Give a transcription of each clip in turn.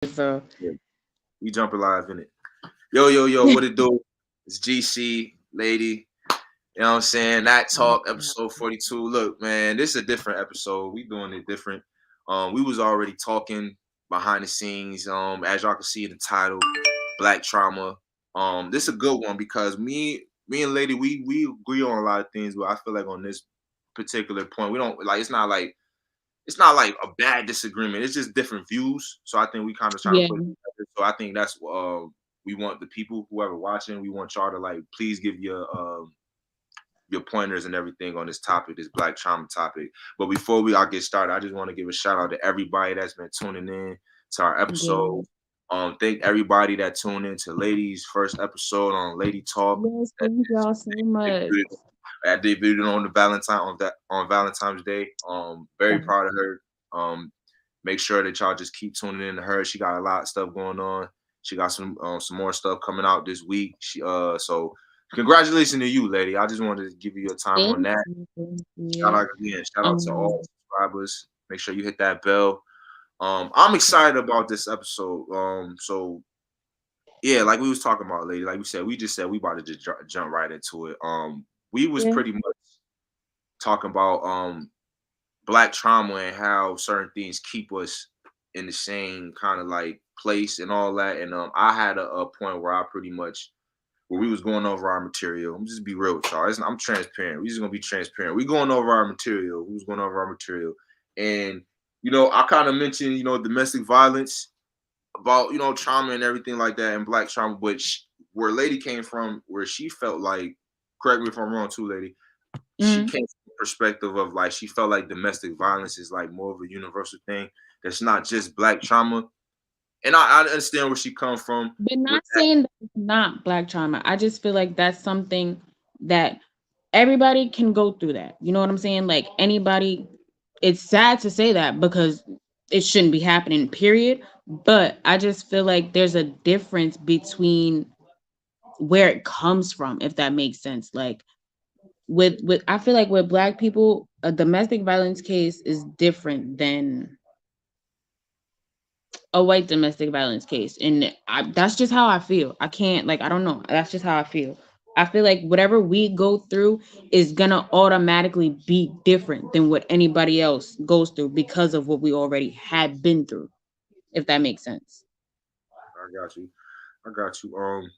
So Yeah, we jumping live in it. Yo, what it do? It's GC, lady. You know what I'm saying? That talk episode 42. Look, man, this is a different episode. We doing it different. We was already talking behind the scenes. As y'all can see in the title, Black Trauma. This is a good one because me and Lady, we agree on a lot of things, but I feel like on this particular point, we don't like it's not like a bad disagreement. It's just different views. So I think we kind of trying to yeah, put it together. So I think that's we want the people, whoever watching, we want y'all to like please give your pointers and everything on this topic, this Black trauma topic. But before we all get started, I just want to give a shout out to everybody that's been tuning in to our yeah. episode. Thank everybody that tuned in to Ladies' first episode on Lady Talk. Yes, thank y'all so much. I debuted on the Valentine's Day. Very proud of her. Make sure that y'all just keep tuning in to her. She got a lot of stuff going on. She got some more stuff coming out this week. So congratulations to you, lady. I just wanted to give you your time on Thank that. you, thank Shout you. out again. Shout out to all Um, subscribers. Make sure you hit that bell. I'm excited about this episode. So yeah, like we was talking about, lady. Like we said, we just said we about to just jump right into it. We was yeah, pretty much talking about Black trauma and how certain things keep us in the same kind of like place and all that. And I had a point where I pretty much where we was going over our material. I'm just be real with y'all. I'm transparent. We just gonna be transparent. We going over our material. We was going over our material, and I kind of mentioned domestic violence about trauma and everything like that and Black trauma, but where lady came from, where she felt like, correct me if I'm wrong too, lady. She mm. came from the perspective of like she felt like domestic violence is like more of a universal thing. That's not just Black trauma, and I understand where she come from But with not that. saying that it's not Black trauma. I just feel like that's something that everybody can go through that. You know what I'm saying? Like anybody, it's sad to say that because it shouldn't be happening, period. But I just feel like there's a difference between where it comes from, if that makes sense. Like with I feel like with black people, a domestic violence case is different than a white domestic violence case. And that's just how I feel. I can't, like, I don't know. That's just how I feel. I feel like whatever we go through is gonna automatically be different than what anybody else goes through because of what we already had been through, if that makes sense. I got you. I got you.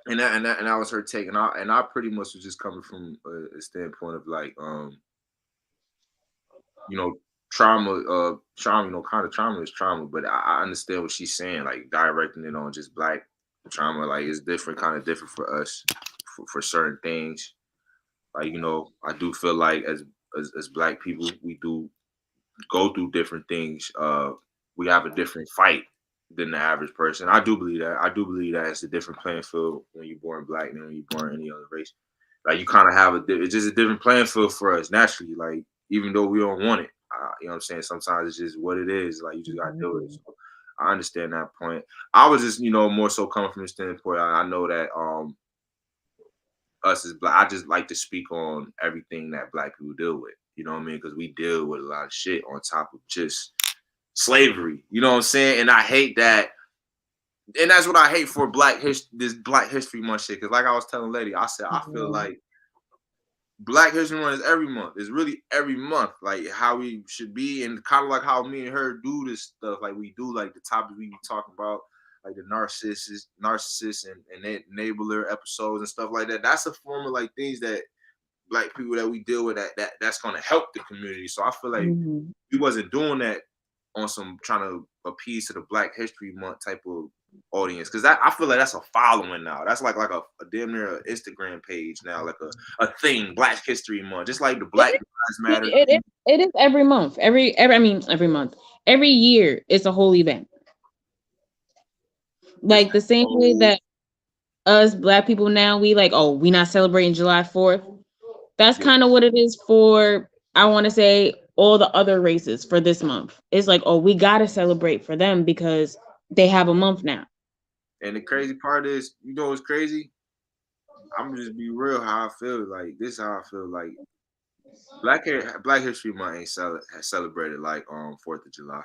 And that was her take, and I pretty much was just coming from a standpoint of like you know trauma trauma kind of trauma is trauma, but I understand what she's saying, like directing it on just Black trauma, like it's different, kind of different for us for certain things. Like I do feel like as Black people, we do go through different things. We have a different fight than the average person. I do believe that. I do believe that it's a different playing field when you're born Black than when you're born any other race. Like you kind of have it's just a different playing field for us naturally. Like even though we don't want it, you know what I'm saying. Sometimes it's just what it is. Like you just gotta do it. Mhm. So I understand that point. I was just more so coming from the standpoint. I know that us as Black, I just like to speak on everything that Black people deal with. You know what I mean? Because we deal with a lot of shit on top of just slavery. You know what I'm saying? And I hate that. And that's what I hate for this Black History Month shit. Because like I was telling Lady, I said I feel Yeah. like Black History Month is every month. It's really every month, like how we should be, and kind of like how me and her do this stuff. Like we do, like the topics we be talking about, like the narcissists, and enabler episodes and stuff like that. That's a form of like things that Black people that we deal with that's gonna help the community. So I feel like Mhm. we wasn't doing that on some trying to appease to the Black History Month type of audience, because that I feel like that's a following now. That's like a damn near a Instagram page now, like a thing. Black History Month, just like the It Black is. Lives I mean, Matter. it is every month. Every I mean every month. Every year it's a whole event. It's Like the same way oh that us black people now we like, oh, we not celebrating July 4th. That's yeah, kind of what it is for, I want to say, all the other races for this month. It's like, oh, we got to celebrate for them because they have a month now. and the crazy part is, what's crazy? I'm gonna just be real. How I feel like this. How I feel like Black History Month ain't celebrated like 4th of July.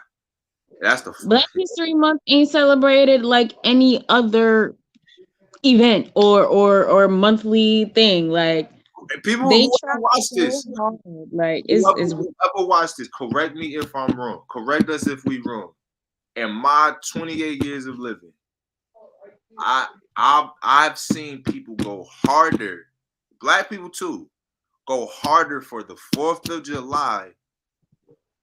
That's the Black History Month ain't celebrated like any other event or monthly thing. Like people they who try ever watch so this. hard. Like it's Whoever watch this, correct me if I'm wrong. Correct us if we wrong. In my 28 years of living, I I've seen people go harder, black people too, go harder for the 4th of July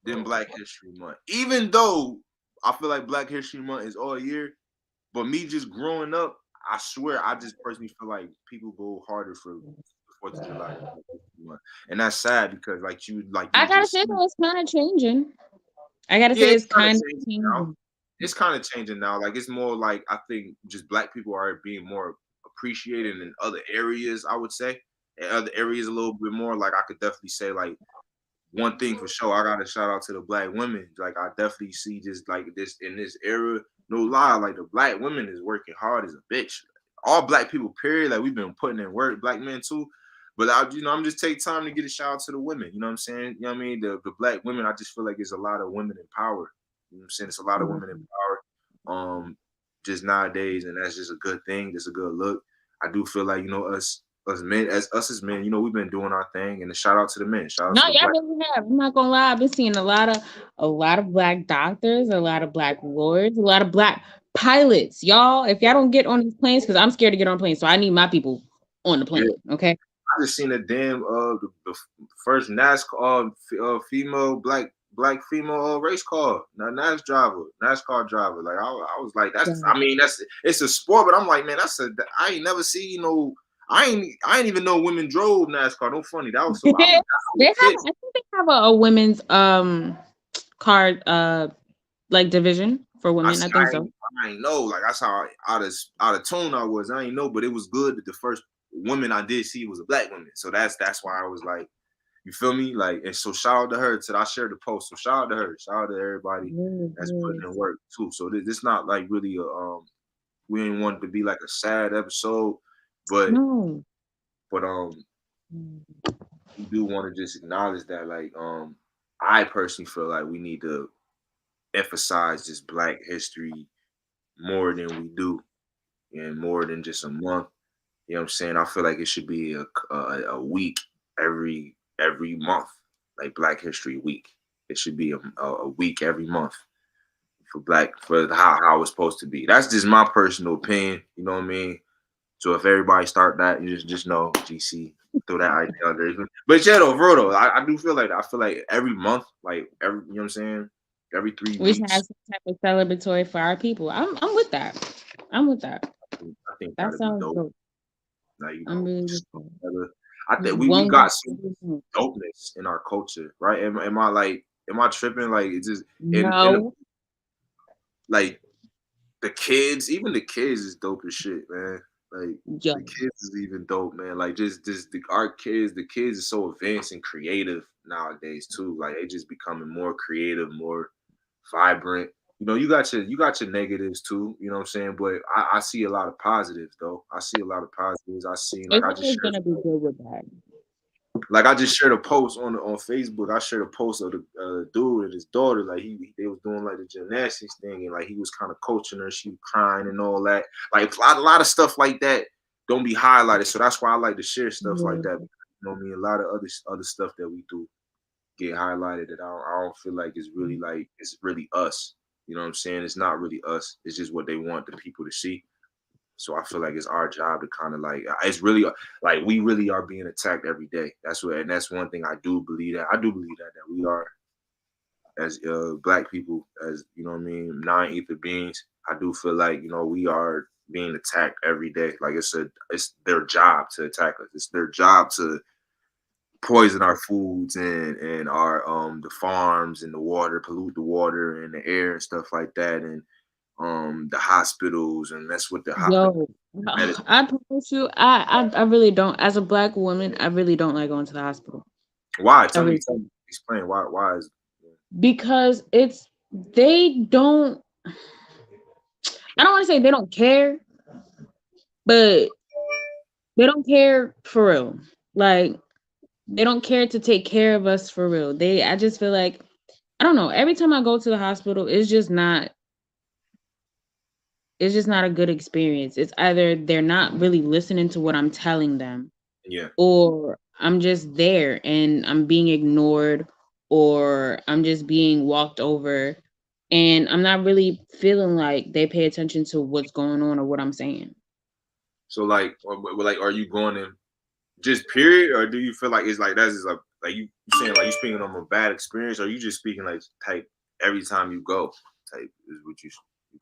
than Black History Month. Even though I feel like Black History Month is all year, but me just growing up, I swear I just personally feel like people go harder for the 4th of July than Black History Month. And that's sad because like you I was gotta just say saying, though, it's kind of changing. I gotta yeah, say it's it's kind of kind of changing now. changing. It's kind of changing now. Like it's more like I think just black people are being more appreciated in other areas. I would say in other areas a little bit more. Like I could definitely say like one thing for sure. I got to shout out to the black women. Like I definitely see just like this in this era. No lie, like the black women is working hard as a bitch. All black people, period. Like we've been putting in work. Black men too. But I'm just take time to get a shout out to the women. You know what I'm saying? You know what I mean? The black women. I just feel like there's a lot of women in power. You know what I'm saying? It's a lot of women in power. Just nowadays, and that's just a good thing. That's a good look. I do feel like us men as men, we've been doing our thing. And a shout out to the men. Shout out No, to the y'all black. really have. I'm not gonna lie. I've been seeing a lot of black doctors, a lot of black lawyers, a lot of black pilots. Y'all, if y'all don't get on these planes, because I'm scared to get on planes, so I need my people on the Yeah, plane. Okay. I just seen a damn the first NASCAR female black female race car, NASCAR driver. Like I was like, that's Yeah. I mean that's it's a sport, but I'm like, man, I ain't never seen I ain't even know women drove NASCAR. No funny, that was so I was I They was have, pissed. I think they have a women's card like division for I women. see, I think so. I ain't know. Like that's how out of tune I was. I ain't know, but it was good that the first woman I did see was a black woman. So that's why I was like, you feel me? Like, and so shout out to her. Till I shared the post. So shout out to her. Shout out to everybody Yes, that's putting in yes. work too. So this not like really a we didn't want it to be like a sad episode, but No. but we do want to just acknowledge that I personally feel like we need to emphasize just Black history more than we do and more than just a month. You know what I'm saying? I feel like it should be a week every month, like Black History Week. It should be a week every month for how it's supposed to be. That's just my personal opinion. You know what I mean? So if everybody start that, you just know GC throw that idea out there. But yeah, though, bro, though, I do feel like that. I feel like every month, like every you know what I'm saying, every three We should weeks, have some type of celebratory for our people. I'm with that. I'm with that. I think That that'd be sounds dope. dope. Like I'm really with just that. together. I Just think we one got week some every month. dopeness in our culture, right? Am I tripping? Like it's just in No. like the kids, even the kids is dope as shit, man. Like Yo. the kids is even dope, man. Like just our kids, the kids is so advanced and creative nowadays too. Like they just becoming more creative, more vibrant. You got your negatives too, you know what I'm saying? But I see a lot of positives though. I see a lot of positives. I seen It's always gonna be good with that. I just shared a post on Facebook. I shared a post of the dude and his daughter. Like they was doing like the gymnastics thing, and like he was kind of coaching her. She was crying and all that. Like a lot of stuff like that don't be highlighted. So that's why I like to share stuff like Yeah. that. You know what I mean? A lot of other stuff that we do get highlighted that I don't feel like it's really us. You know what I'm saying? It's not really us. It's just what they want the people to see. So I feel like it's our job to kind of it's really like we really are being attacked every day. And that's one thing I do believe that that we are as black people, as you know what I mean, non-ether beings. I do feel like we are being attacked every day. Like it's their job to attack us. It's their job to poison our foods and our the farms and the water, pollute the water and the air and stuff like that, and the hospitals, and that's what Yo, the medicine. I promise you, I really don't. As a black woman, I really don't like going to the hospital. Why? I really Tell me, explain why is because they don't. I don't want to say they don't care, but they don't care for real. Like they don't care to take care of us for real. I just feel like I don't know. Every time I go to the hospital, it's just not a good experience. It's either they're not really listening to what I'm telling them, Yeah. or I'm just there and I'm being ignored, or I'm just being walked over, and I'm not really feeling like they pay attention to what's going on or what I'm saying. So like, like, are you going in just period, or do you feel like it's like that's just like you saying like you speaking on a bad experience, or you just speaking like type every time you go type is what you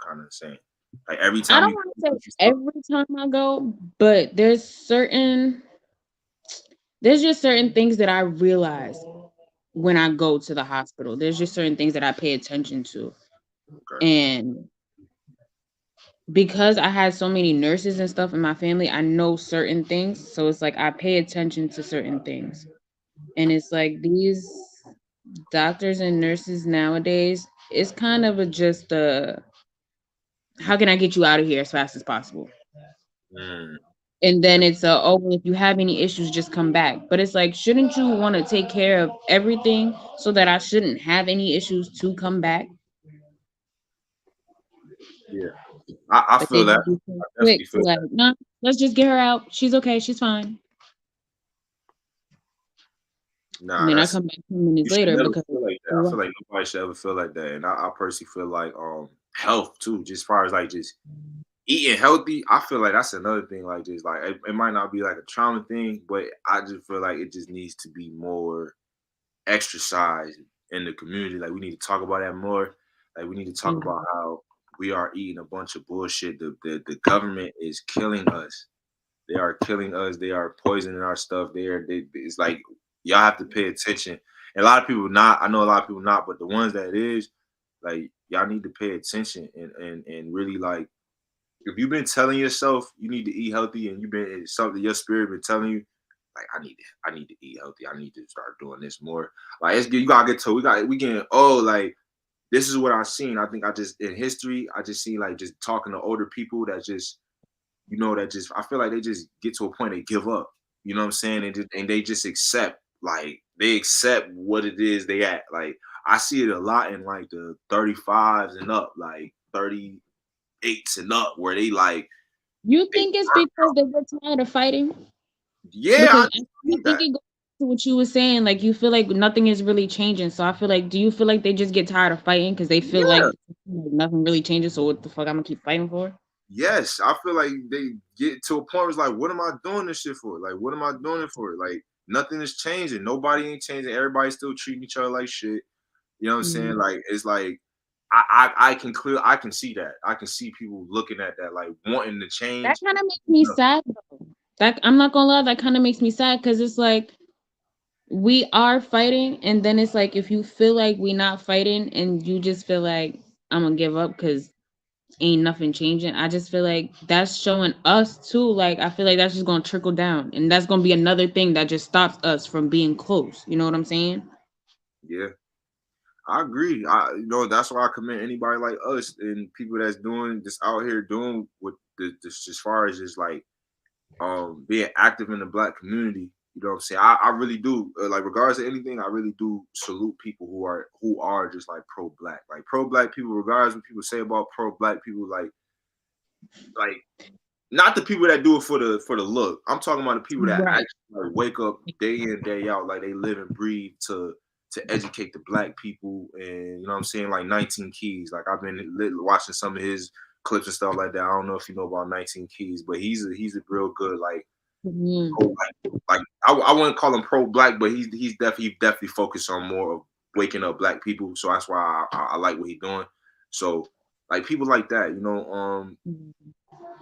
kind of saying like every I time don't you want to go, say what you feel? every time I go, but there's just certain things that I realize when I go to the hospital. There's just certain things that I pay attention to. Okay. And because I had so many nurses and stuff in my family, I know certain things. So it's like I pay attention to certain things. And it's like these doctors and nurses nowadays, it's kind of a just how can I get you out of here as fast as possible? Mm, And then it's oh, well, if you have any issues, just come back. But it's like, shouldn't you want to take care of everything so that I shouldn't have any issues to come back? yeah, I But they feel that. just be so I quick definitely to feel like, that. no, let's just get her out. She's okay. She's fine. And Nah, then I that's come back 10 you minutes should later never because feel like that. I feel what? like nobody should ever feel like that, and I personally feel like health too, just as far as like just eating healthy. I feel like that's another thing. Like just like it might not be like a trauma thing, but I just feel like it just needs to be more exercise in the community. Like we need to talk about that more. Like we need to talk about Mhm. how we are eating a bunch of bullshit. The government is killing us. They are killing us. They are poisoning our stuff. It's like y'all have to pay attention. And a lot of people not. I know a lot of people not, but the ones that is like y'all need to pay attention and really like if you've been telling yourself you need to eat healthy and you've been it's something your spirit been telling you like I need to eat healthy. I need to start doing this more. Like you gotta get to we getting old. Like this is what I've seen. I think I just in history I just seen like just talking to older people that just that just I feel like they just get to a point they give up. You know what I'm saying? And they just accept like they accept what it is they at. Like I see it a lot in like the 35s and up, like 38s and up, where they like You they think it's because they get tired of fighting? yeah, Because I see think that. it goes to what you were saying. Like you feel like nothing is really changing. So I feel like, do you feel like they just get tired of fighting because they feel Yeah. like nothing really changes? So what the fuck I'm gonna keep fighting for? Yes, I feel like they get to a point where it's like, what am I doing this shit for? Like, what am I doing it for? Like, nothing is changing. Nobody ain't changing. Everybody's still treating each other like shit. You know what I'm saying? Mhm. Like, it's like I can see that. I can see people looking at that, like wanting to That change. kind of makes me sad though. That I'm not gonna lie, that kind of makes me sad because it's like we are fighting, and then it's like if you feel like we not fighting and you just feel like I'm gonna give up because ain't nothing changing. I just feel like that's showing us too. Like I feel like that's just gonna trickle down, and that's gonna be another thing that just stops us from being close. You know what I'm saying? Yeah, I agree. That's why I commend anybody like us and people that's doing just out here doing what this as far as just like being active in the black community. You know what I'm saying? I really do. Like regardless of anything, I really do salute people who are just like pro black. Like pro black people, regardless of what people say about pro black people, like not the people that do it for the look. I'm talking about the people that Right. actually like, wake up day in day out, like they live and breathe to educate the black people. And you know what I'm saying, like 19 Keys. Like I've been watching some of his clips and stuff like that. I don't know if you know about 19 Keys, but he's a real good like Mhm. pro like I wouldn't call him pro black, but he's definitely focused on more of waking up black people. So that's why I like what he's doing. So like people like that,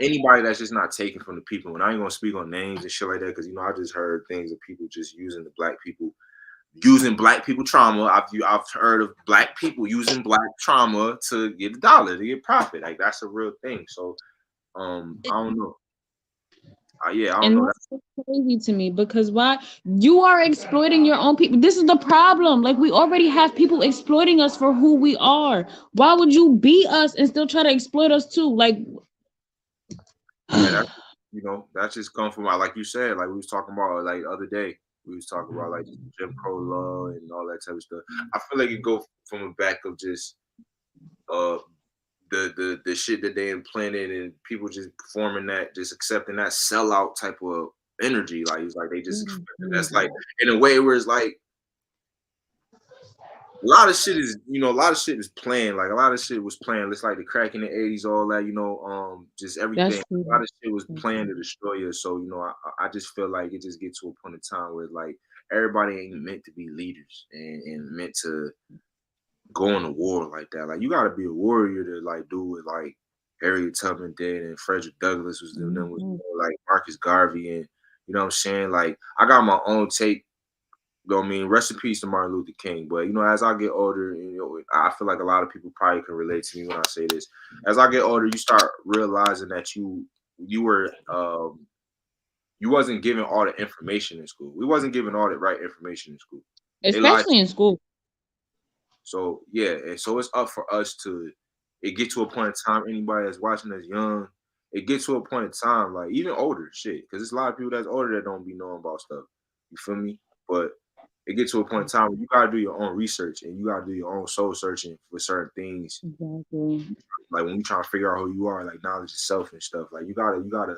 anybody that's just not taken from the people. And I ain't gonna speak on names and shit like that because I just heard things of people just using black people trauma. I've heard of black people using black trauma to get a dollar to get profit. Like that's a real thing. So I don't know. Yeah, I don't And know. that's so crazy to me because why you are exploiting your own people. This is the problem. Like we already have people exploiting us for who we are. Why would you be us and still try to exploit us too? Like And that's just come from like you said, like we was talking about like the other day. We was talking about like Jim Crow law and all that type of stuff. I feel like it go from a back of just uh the shit that they implanted and people just performing that, just accepting that sellout type of energy. Like it's like they just expect that's like in a way where it's like a lot of shit is, a lot of shit is planned. Like a lot of shit was planned. It's like the crack in the '80s, all that, just everything. That's A lot true. of shit was planned to destroy us. So, I just feel like it just get to a point in time where it's like everybody ain't meant to be leaders and meant to go on a war like that. Like you gotta be a warrior to like do what like Harriet Tubman did and Frederick Douglass was doing them was Mhm. like Marcus Garvey and you know what I'm saying? Like I got my own take. You know what I mean? Rest in peace to Martin Luther King. But as I get older, I feel like a lot of people probably can relate to me when I say this. As I get older, you start realizing that you were you wasn't given all the information in school. We wasn't given all the right information in school. They lied to Especially in school. So yeah, and so it's up for us to it get to a point in time. Anybody that's watching that's young, it gets to a point in time, like even older shit, because there's a lot of people that's older that don't be knowing about stuff. You feel me? But it gets to a point in time where you gotta do your own research and you gotta do your own soul searching for certain things. Exactly. Like when you trying to figure out who you are, like knowledge yourself and stuff. Like you gotta.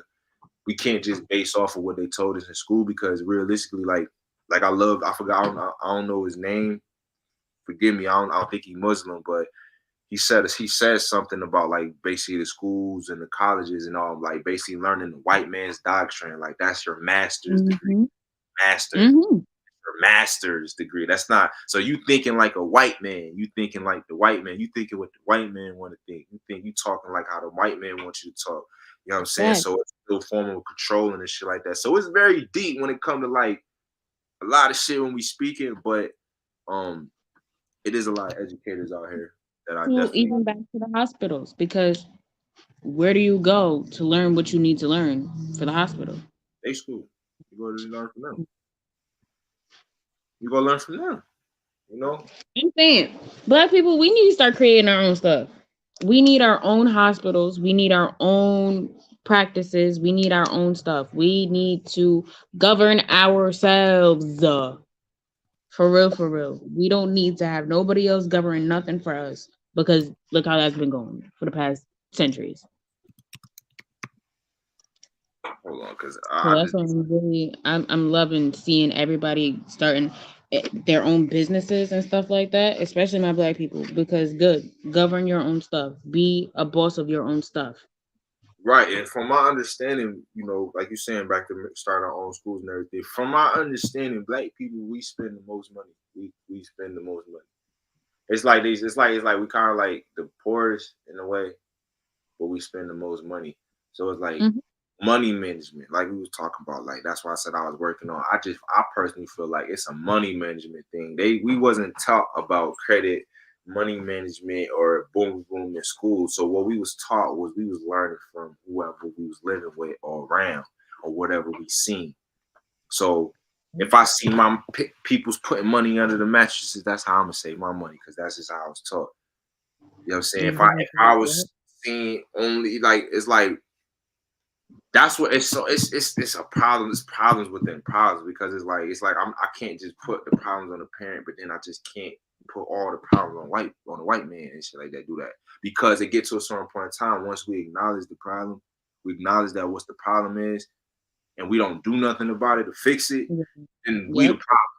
We can't just base off of what they told us in school because realistically, like I forgot, I don't know his name. Forgive me, I don't think he's Muslim, but he said something about like basically the schools and the colleges and all like basically learning the white man's doctrine. Like that's your master's degree. Mhm. Master. Mhm. Your master's degree. That's not so you thinking like a white man. You thinking like the white man. You thinking what the white man want to think. You think you talking like how the white man wants you to talk. You know what I'm saying? That So it's still form of controlling and shit like that. So it's very deep when it comes to like a lot of shit when we speaking, but um it is a lot of educators out here that I to definitely even back to the hospitals because where do you go to learn what you need to learn for the hospital? they school. You go to learn from them. You go learn from them. You know, I'm saying, black people, we need to start creating our own stuff. We need our own hospitals. We need our own practices. We need our own stuff. We need to govern ourselves. For real, for real. We don't need to have nobody else govern nothing for us because look how that's been going for the past centuries. hold on, because So I that's just why I'm loving seeing everybody starting their own businesses and stuff like that, especially my black people, because good, govern your own stuff. Be a boss of your own stuff. right. And from my understanding, like you saying back to start our own schools and everything. From my understanding, black people we spend the most money. We spend the most money. It's like these. It's like we kind of like the poorest in a way, but we spend the most money. So it's like Mhm. money management, like we was talking about. Like that's why I said I was working on. I personally feel like it's a money management thing. We wasn't taught about credit, money management, or boom boom in school. So what we was taught was we was learning from whoever we was living with or around or whatever we seen. So if I see my people's putting money under the mattresses, that's how I'm gonna save my money because that's just how I was taught. You know what I'm saying? If I Exactly. was Yep. seeing only like it's like that's what it's so it's a problem. It's problems within problems because it's like I can't just put the problems on the parent, but then I just can't put all the problems on the white man and shit like that. Do that because it gets to a certain point in time. Once we acknowledge the problem, we acknowledge that what's the problem is, and we don't do nothing about it to fix it. Then we the Yep. problem.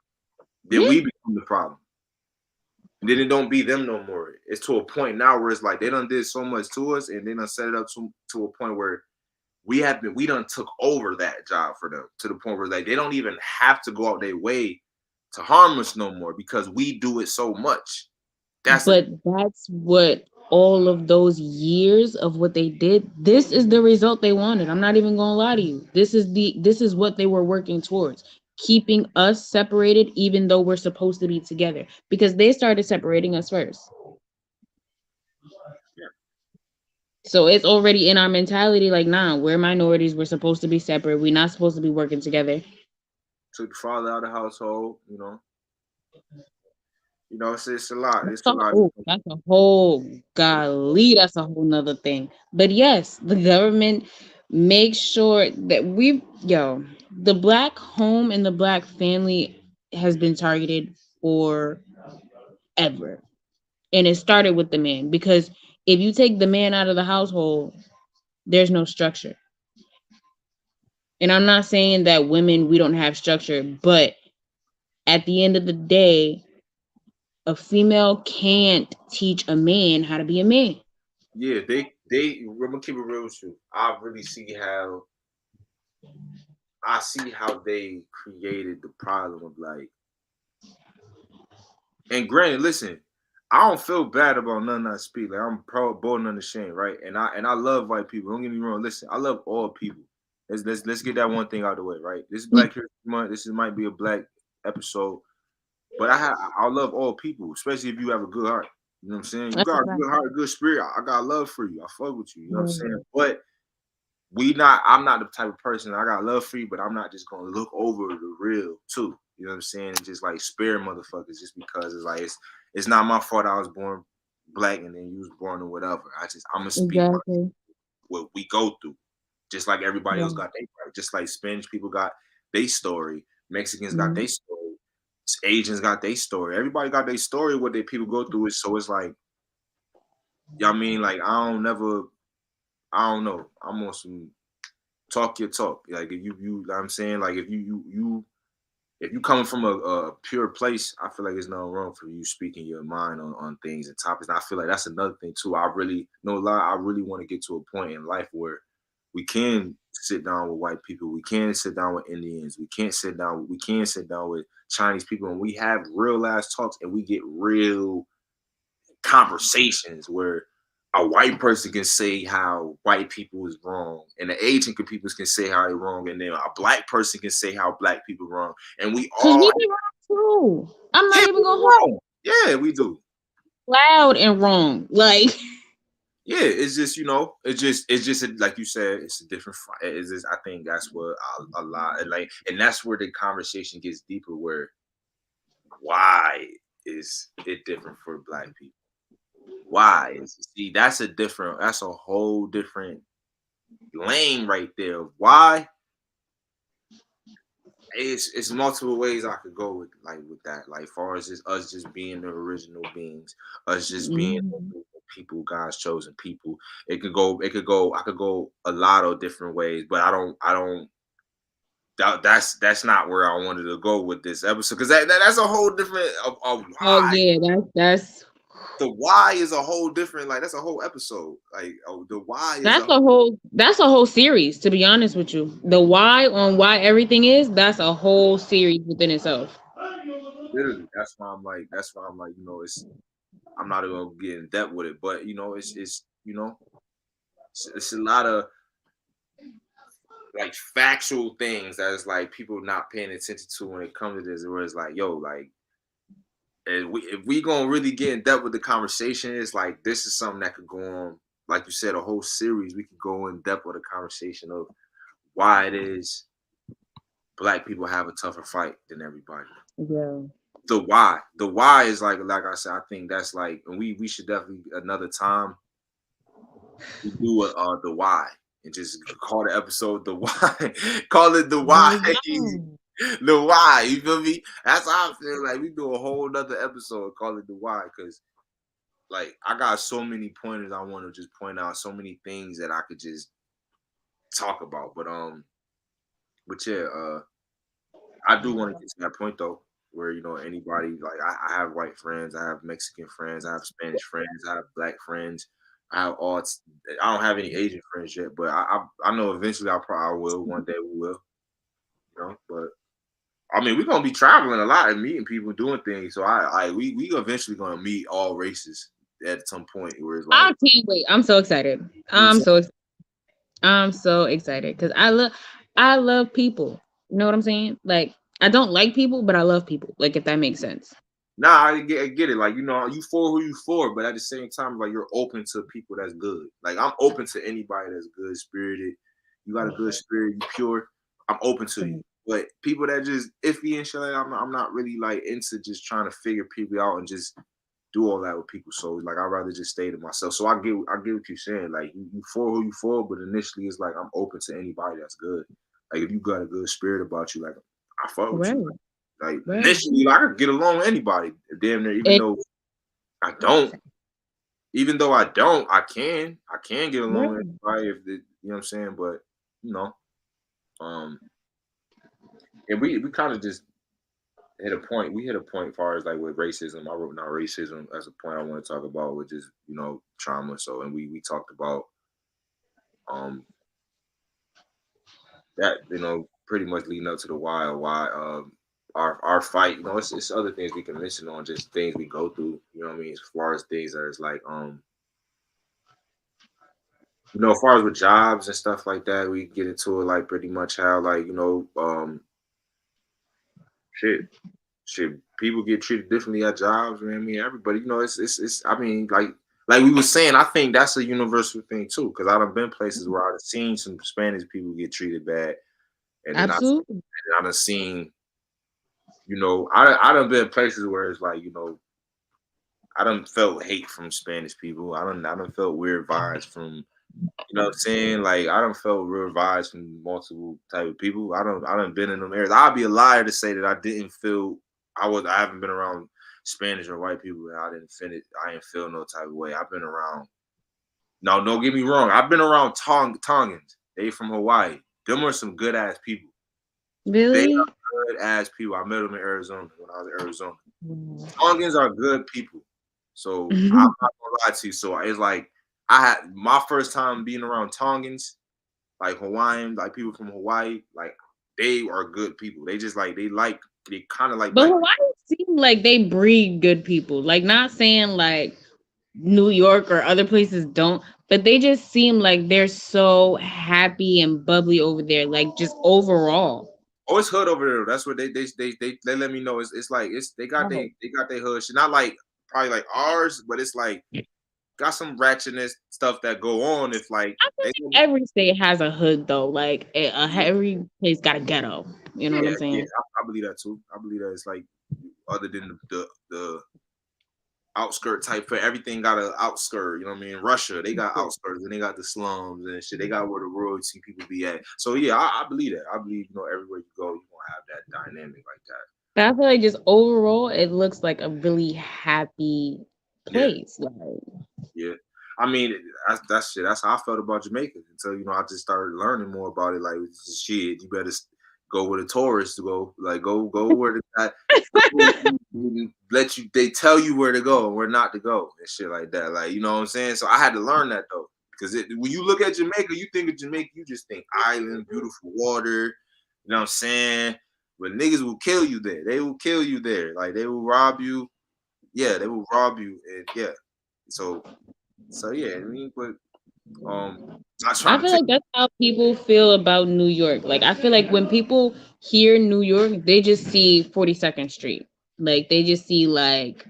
Then Yeah. we become the problem. And then it don't be them no more. It's to a point now where it's like they done did so much to us, and they done set it up to a point where we done took over that job for them to the point where like they don't even have to go out their way to harm us no more because we do it so much. That's it. But that's what all of those years of what they did, this is the result they wanted. I'm not even gonna lie to you. This is what they were working towards. Keeping us separated even though we're supposed to be together. Because they started separating us first. Yeah. So it's already in our mentality like, nah, we're minorities, we're supposed to be separate, we're not supposed to be working together. Took the father out of the household, it's a lot. It's a So, lot. oh, that's a whole golly, that's a whole nother thing. But yes, the government. make sure that the black home and the black family has been targeted for ever. And it started with the man because if you take the man out of the household, there's no structure. And I'm not saying that women we don't have structure, but at the end of the day, a female can't teach a man how to be a man. Yeah, they. I'm gonna keep it real with you. I see how they created the problem of like. And granted, listen, I don't feel bad about none I speak. Like I'm proud, bold, and unashamed, right? And I love white people. Don't get me wrong. Listen, I love all people. Let's get that one thing out of the way, right? This is Black History Month. Might be a black episode, but I love all people, especially if you have a good heart. You know what I'm saying? You That's a got a fact. good heart, a good spirit. I got love for you. I fuck with you. You know what I'm saying? Mhm. But I'm not the type of person. I got love for you, but I'm not just gonna look over the real too. You know what I'm saying? And just like spare motherfuckers just because it's not my fault I was born black and then you was born or whatever. I'm gonna speak Exactly. what we go through. Just like everybody Yeah. else got their right. Just like Spanish people got their story, Mexicans got Mhm. their story, Asians got their story. Everybody got their story, what they people go through. So it's like, y'all mean like I don't know. I'm on some talk your talk. Like if you know what I'm saying, like if you coming from a pure place, I feel like there's nothing wrong for you speaking your mind on things and topics. And I feel like that's another thing too. I really no lie, I really want to get to a point in life where we can sit down with white people, we can sit down with Indians, we can sit down with Chinese people, and we have real ass talks and we get real conversations where a white person can say how white people is wrong, and the Asian people can say how they're wrong, and then a black person can say how black people wrong, and we Cause all we be wrong too. I'm yeah, not even we gonna hold wrong. Yeah, we do. loud and wrong. Like Yeah, it's just it's just like you said, it's a different. It's just I think that's what a lot like, and that's where the conversation gets deeper. Where why is it different for black people? Why is see that's a whole different lane right there. Why it's multiple ways I could go with that. Like far as just us just being the original beings, us just being mhm. people, God's chosen people. I could go a lot of different ways, but I don't that's not where I wanted to go with this episode because that's a whole different of Oh why. yeah, that's The why is a whole different like that's a whole episode. Like oh, the why is that's a whole series, to be honest with you. The why on why everything is, that's a whole series within itself. literally that's why I'm like it's I'm not even gonna get in depth with it, but it's it's a lot of like factual things that is like people not paying attention to when it comes to this. Where it's like, yo, like if we gonna really get in depth with the conversation, it's like this is something that could go on. Like you said, a whole series. We could go in depth with a conversation of why it is black people have a tougher fight than everybody. Yeah. The why is like I said. I think that's like, and we should definitely another time we do the why and just call the episode the why. Call it the why. The why. The why. You feel me? That's how I feel like we do a whole nother episode. Call it the why because like I got so many pointers I want to just point out. So many things that I could just talk about. But yeah, I do want to get to that point though, where anybody like I have white friends, I have Mexican friends, I have Spanish friends, I have black friends, I have all. I don't have any Asian friends yet, but I know eventually I probably will. One day we will, But I mean, we're gonna be traveling a lot and meeting people, doing things. So we eventually gonna meet all races at some point where it's I like, can't wait. I'm so excited. you know what I'm saying? I'm so excited because I love people. You know what I'm saying? Like I don't like people, but I love people. Like if that makes sense. Nah, I get it. Like you for who you for, but at the same time, like you're open to people that's good. Like I'm open to anybody that's good spirited. You got a good spirit, you pure. I'm open to you. But people that just iffy and shit, like I'm not really like into just trying to figure people out and just do all that with people. So like I'd rather just stay to myself. So I get what you're saying. Like you for who you for, but initially it's like I'm open to anybody that's good. Like if you got a good spirit about you, like I fuck with Right, you. Like right. initially, like, I could get along with anybody. Damn near, even It, though I don't, I can get along with right. anybody if you know what I'm saying. But you know, um, and we kind of just hit a point. We hit a point as far as like with racism. I wrote down racism as a point I want to talk about, which is trauma. So, and we talked about um that pretty much leading up to the why our fight. It's other things we can mention on, just things we go through. You know what I mean? As far as things that is like as far as with jobs and stuff like that, we get into it like pretty much how like shit shit people get treated differently at jobs. You know what I mean? Everybody, it's I mean like we were saying, I think that's a universal thing too. Because I done been places where I've seen some Spanish people get treated bad, and then Absolutely. I done seen I done been places where it's like I done felt hate from Spanish people. I done felt weird vibes from what I'm saying? Like I don't felt real vibes from multiple type of people. I don't been in them areas. I'd be a liar to say that I didn't feel I haven't been around Spanish or white people and I didn't feel no type of way. I've been around. No, don't get me wrong. I've been around Tongans. They from Hawaii. Them are some good ass people. They Really? are good ass people. I met them in Arizona when I was in Arizona. Wow. Tongans are good people. So I'm not gonna lie to you. So it's like I had my first time being around Tongans, like Hawaiian, like people from Hawaii, like they are good people. They just like they kind of like But black. Hawaii seem like they breed good people. Like not saying like New York or other places don't, but they just seem like they're so happy and bubbly over there. Like just overall. Oh, it's hood over there. That's what they let me know. It's like they got Oh. they got their hood shit. Not like probably like ours, but it's like got some ratchetness stuff that go on. If like I feel they like every state has a hood though. Like yeah every place got a ghetto. You know what I'm yeah saying? I believe that too. I believe that it's like other than the outskirt type for everything got an outskirt, you know what I mean? Russia, they got outskirts and they got the slums and shit. They got where the royalty people be at. So yeah, I believe that. I believe, everywhere you go, you're gonna have that dynamic like that. But I feel like just overall, it looks like a really happy Yeah, place. Like, yeah. I mean, that's shit. That's how I felt about Jamaica until I just started learning more about it. Like shit, you better go with a tourist to go. Like go where the guy let you. They tell you where to go and where not to go and shit like that. Like you know what I'm saying. So I had to learn that though, because when you look at Jamaica, you think of Jamaica, you just think island, beautiful water. You know what I'm saying? But niggas will kill you there. They will kill you there. Like they will rob you. Yeah, they will rob you. And yeah. So yeah, I mean, but um, not I trying to feel take. like that's how people feel about New York. Like, I feel like when people hear New York, they just see 42nd Street. Like, they just see like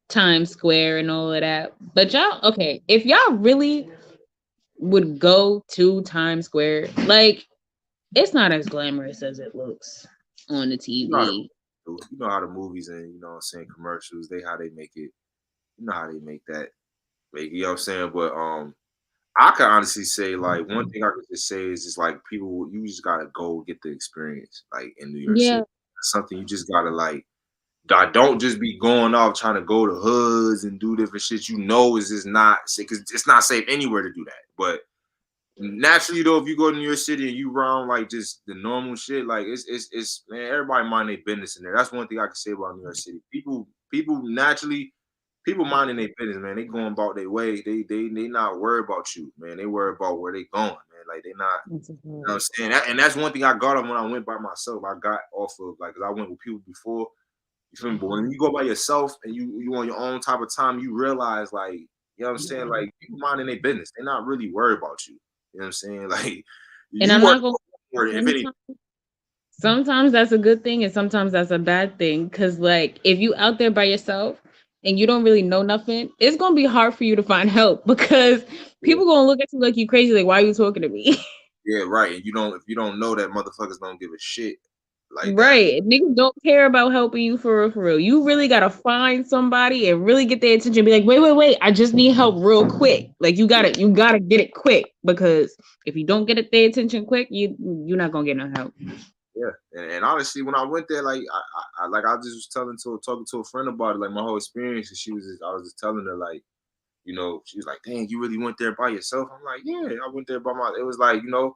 Times Square and all of that. But y'all, okay, if y'all really would go to Times Square, like, it's not as glamorous as it looks on the You know how TV. the movies and what I'm saying, commercials. How they make it. You know how they make that. Like, you know what I'm saying, but I can honestly say like one thing I could just say is just like people, you just gotta go get the experience like in New York City. Yeah. Something you just gotta like. Don't just be going off trying to go to hoods and do different shit. Is just not because it's not safe anywhere to do that. But naturally though, if you go to New York City and you around like just the normal shit, like it's man, everybody mind their business in there. That's one thing I can say about New York City. People naturally people minding their business, man. They going about their way. They not worried about you, man. They worry about where they going, man. Like they not. That's a You know what I'm saying? And that's one thing I got on when I went by myself. I got off of like, cause I went with people before. You feel me? But when you go by yourself and you on your own type of time, you realize like, you know what I'm saying? Like people minding their business. They're not really worried about you. You know what I'm saying? Like And you I'm not gonna worry if any. sometimes that's a good thing and sometimes that's a bad thing. Cause like if you out there by yourself and you don't really know nothing, it's gonna be hard for you to find help because Yeah, people gonna look at you like you crazy, like why are you talking to me? yeah, right. And you don't if you don't know that motherfuckers don't give a shit. like that. Right. Niggas don't care about helping you for real, for real. You really gotta find somebody and really get their attention. Be like, wait, wait, wait. I just need help real quick. Like you gotta get it quick because if you don't get it their attention quick, you're not gonna get no help. Yeah, and honestly, when I went there, like I just was talking to a friend about it, like my whole experience, and I was just telling her like, she was like, "Dang, you really went there by yourself?" I'm like, "Yeah, I went there by my." It was like, nah,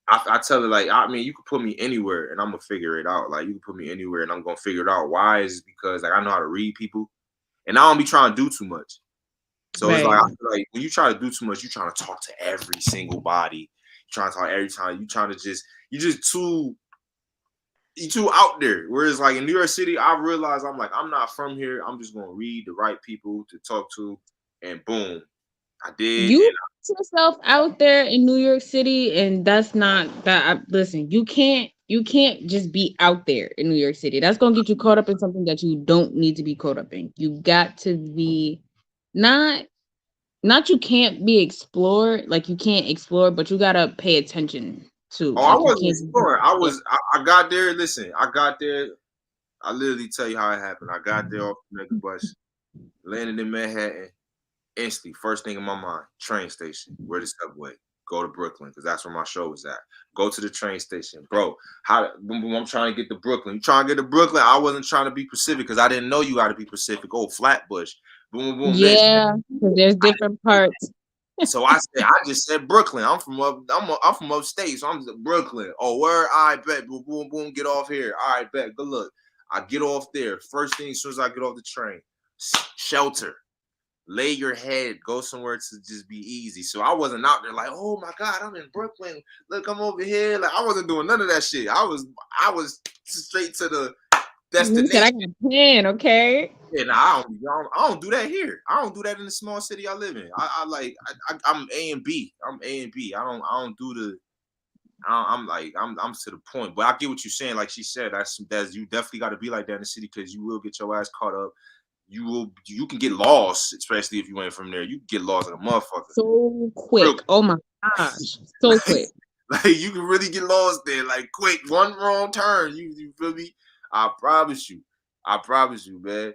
I tell her like, I mean, you could put me anywhere and I'm gonna figure it out. Like, you can put me anywhere and I'm gonna figure it out. Why is because like I know how to read people, and I don't be trying to do too much. So it's like I Right. feel like when you try to do too much, you trying to talk to every single body. You trying to talk every time. You trying to you just you too out there. Whereas like in New York City, I realized I'm like I'm not from here. I'm just gonna read the right people to talk to, and boom, I did. You And put yourself out there in New York City, and that's not that. Listen, you can't just be out there in New York City. That's gonna get you caught up in something that you don't need to be caught up in. You got to be not not you can't be explored, like you can't explore, but you gotta pay attention to. oh, I Like you wasn't can't just be exploring. yeah. I got there. Listen, I got there. I literally tell you how it happened. I got there off the mega bus, landed in Manhattan. Instantly, first thing in my mind, train station. Where the subway? Go to Brooklyn because that's where my show was at. Go to the train station, bro. How? Boom, boom, I'm trying to get to Brooklyn. You trying to get to Brooklyn? I wasn't trying to be Pacific because I didn't know you got to be Pacific. Oh, Flatbush. Boom, boom, boom. This. Yeah, 'cause there's different parts. So I just said Brooklyn. I'm from upstate, so I'm Brooklyn. Oh, where? I bet. Boom, boom, boom. Get off here. All right, bet. Good luck. I get off there. First thing, as soon as I get off the train, shelter. Lay your head. Go somewhere to just be easy. So I wasn't out there like, oh my god, I'm in Brooklyn. Look, I'm over here. Like I wasn't doing none of that shit. I was straight to the You said destination. I got a plan, okay? And I don't do that here. I don't do that in the small city I live in. I'm A and B. I'm A and B. I don't do the. I'm like I'm to the point. But I get what you're saying. Like she said, that's you definitely got to be like that in the city because you will get your ass caught up. You can get lost, especially if you ain't from there. You can get lost like a motherfucker. So Real quick. Oh my gosh. So like, quick. like you can really get lost there. Like quick, one wrong turn. You feel me? I promise you. I promise you, man.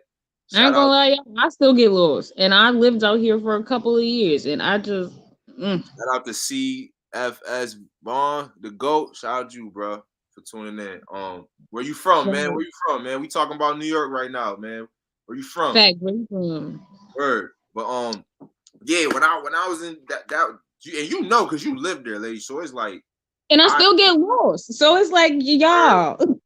I Shout ain't gonna out lie, y'all, I still get lost. And I lived out here for a couple of years and I just mm. Shout out to CFS Bond, the GOAT. Shout out you, bro, for tuning in. Where you from, man? Where Right. you from, man? We talking about New York right now, man. Where you from? Fact, where you from? Word. But yeah, when I was in that and you know because you lived there, lady. So it's like And I I still get lost. So it's like word, y'all.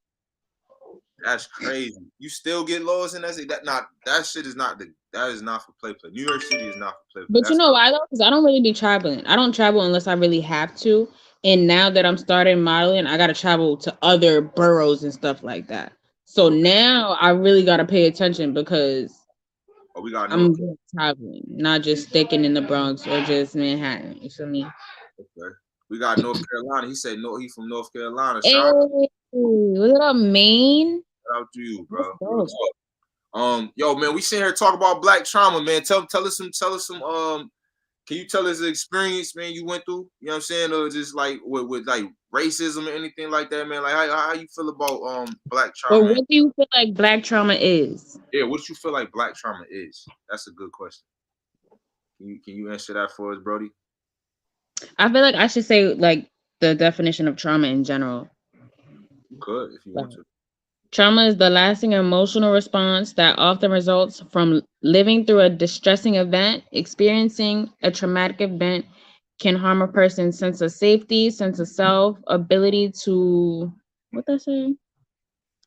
that's crazy. You still get lost in that shit is not that is not for play. New York City is not for play. But you That's know not why though? Because I don't really be traveling. I don't travel unless I really have to. And now that I'm starting modeling, I gotta travel to other boroughs and stuff like that. So okay. now I really gotta pay attention because Oh, we got North I'm traveling, not just sticking in the Bronx or just Manhattan. You feel me? Carolina. Okay. We got North Carolina. He said no, he from North Carolina. Hey, what up, Maine? Shout out to you, Let's bro. Real go. talk. Yo, man, we sitting here talk about black trauma, man. Tell us some can you tell us the experience, man, you went through? You know what I'm saying? Or just like with like racism or anything like that, man. Like how you feel about black Or trauma? what do you feel like black trauma is? Yeah, what do you feel like black trauma is? That's a good question. Can you answer that for us, Brody? I feel like I should say like the definition of trauma in general. You could if you Like, want to. trauma is the lasting emotional response that often results from living through a distressing event. Experiencing a traumatic event can harm a person's sense of safety, sense of self, ability to what that say?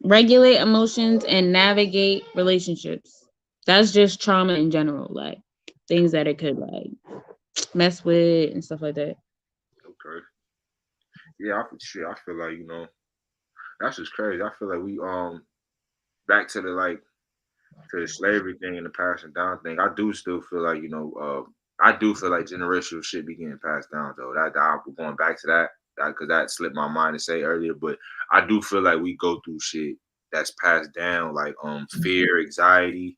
Regulate emotions and navigate relationships. That's just trauma in general, like things that it could like mess with and stuff like that. Okay. Yeah, I feel like, that's just crazy. I feel like we back to the like to the slavery thing and the passing down thing. I do still feel like, I do feel like generational shit be getting passed down though. That I'm going back to that because that slipped my mind to say earlier, but I do feel like we go through shit that's passed down, like fear, anxiety,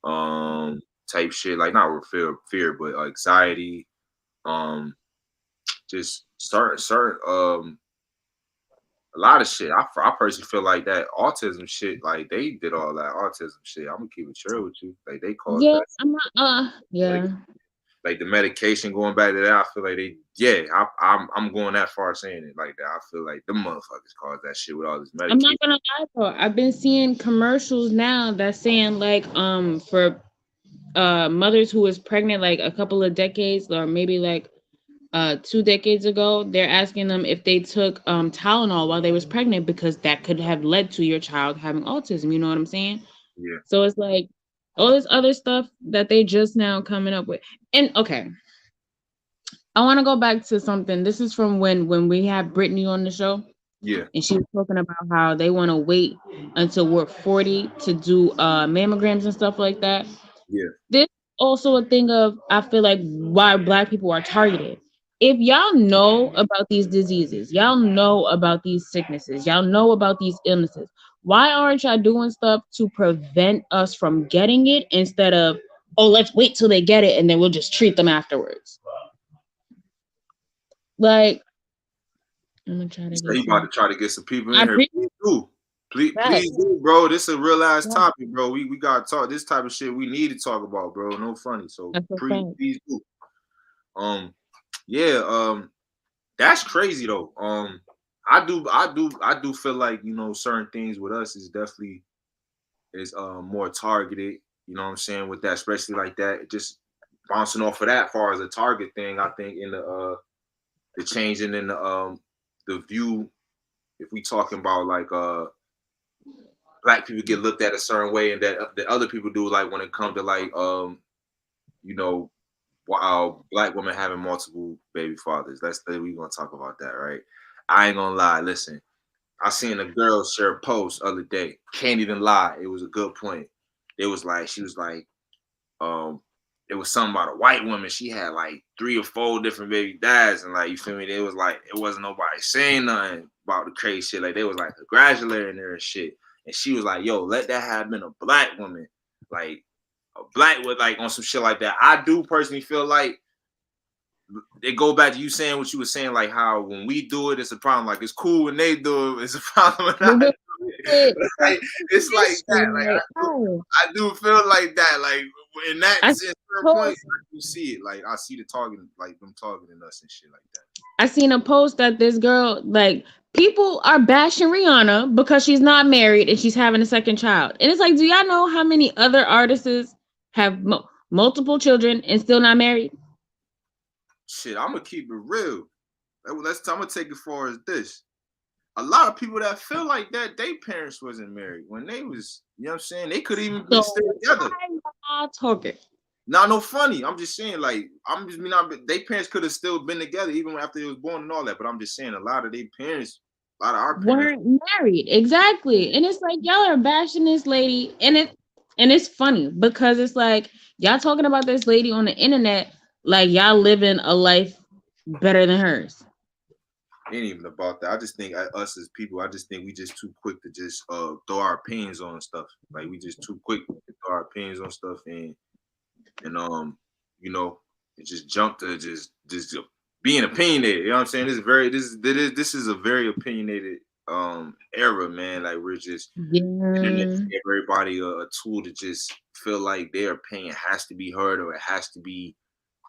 um type shit, like not with fear, but anxiety, um just certain a lot of shit. I personally feel like that autism shit, like they did all that autism shit. I'm gonna keep it true with you. Like they caused Yeah, that. I'm not. Like, Yeah, like the medication going back to that, I feel like they, yeah, I'm going that far saying it like that. I feel like the motherfuckers caused that shit with all this I'm not medication. gonna lie though. I've been seeing commercials now that's saying like for mothers who was pregnant like a couple of decades or maybe like 2 decades ago, they're asking them if they took Tylenol while they was pregnant because that could have led to your child having autism. You know what I'm saying? Yeah, So it's like all this other stuff that they just now coming up with. And okay, I want to go back to something. This is from when we had Brittany on the show, yeah, and she was talking about how they want to wait until we're 40 to do mammograms and stuff like that. yeah. This also a thing of I feel like why black people are targeted. If y'all know about these diseases, y'all know about these sicknesses, y'all know about these illnesses, why aren't y'all doing stuff to prevent us from getting it instead of, oh, let's wait till they get it and then we'll just treat them afterwards? Like, I'm gonna try You to say get you about to some. try to get some people in I here. appreciate Please do. that. Please do, bro. This is a real ass Yeah, topic, bro. We gotta talk this type of shit. We need to talk about, bro. No funny. So that's a fact. please do. Um, yeah. That's crazy though. I do feel like certain things with us is definitely is more targeted. You know what I'm saying with that, especially like that. Just bouncing off of that, far as a target thing, I think in the changing in the view. If we talking about like black people get looked at a certain way, and that the other people do, like when it comes to like you know black women having multiple baby fathers. We gonna talk about that, right? I ain't gonna lie. Listen, I seen a girl share a post the other day. Can't even lie. It was a good point. It was like she was like, um, it was something about a white woman. She had like 3 or 4 different baby dads, and like you feel me. It was like it wasn't nobody saying nothing about the crazy shit. Like they was like congratulating her and shit. And she was like, "Yo, let that have been a black woman, like a black with like on some shit like that." I do personally feel like it go back to you saying what you were saying, like how when we do it, it's a problem. Like it's cool when they do it, it's a problem when But I do with it. Like, it's like that. issue, Like like, oh, I do feel like that. Like in that I certain point, post I do see it. Like I see the targeting, like them targeting us and shit like that. I seen a post that this girl, like, people are bashing Rihanna because she's not married and she's having a second child. And it's like, do y'all know how many other artists have multiple children and still not married? Shit, I'm gonna keep it real. I'm gonna take it far as this. A lot of people that feel like that, their parents wasn't married when they was, you know what I'm saying? They could even been So still together. why y'all talking? Not no funny. I'm just saying, like, I'm just not. They parents could have still been together even after they was born and all that. But I'm just saying, a lot of their parents, a lot of our parents, Weren't married. Exactly. And it's like y'all are bashing this lady and it's funny because it's like y'all talking about this lady on the internet like y'all living a life better than hers. ain't even about that. I just think us as people, I just think we just too quick to just throw our opinions on stuff. Like we just too quick to throw our opinions on stuff and you know, and just jump to just being opinionated. You know what I'm saying? This is a very opinionated era, man. Like we're just internet Yeah. gave everybody a tool to just feel like their opinion has to be heard or it has to be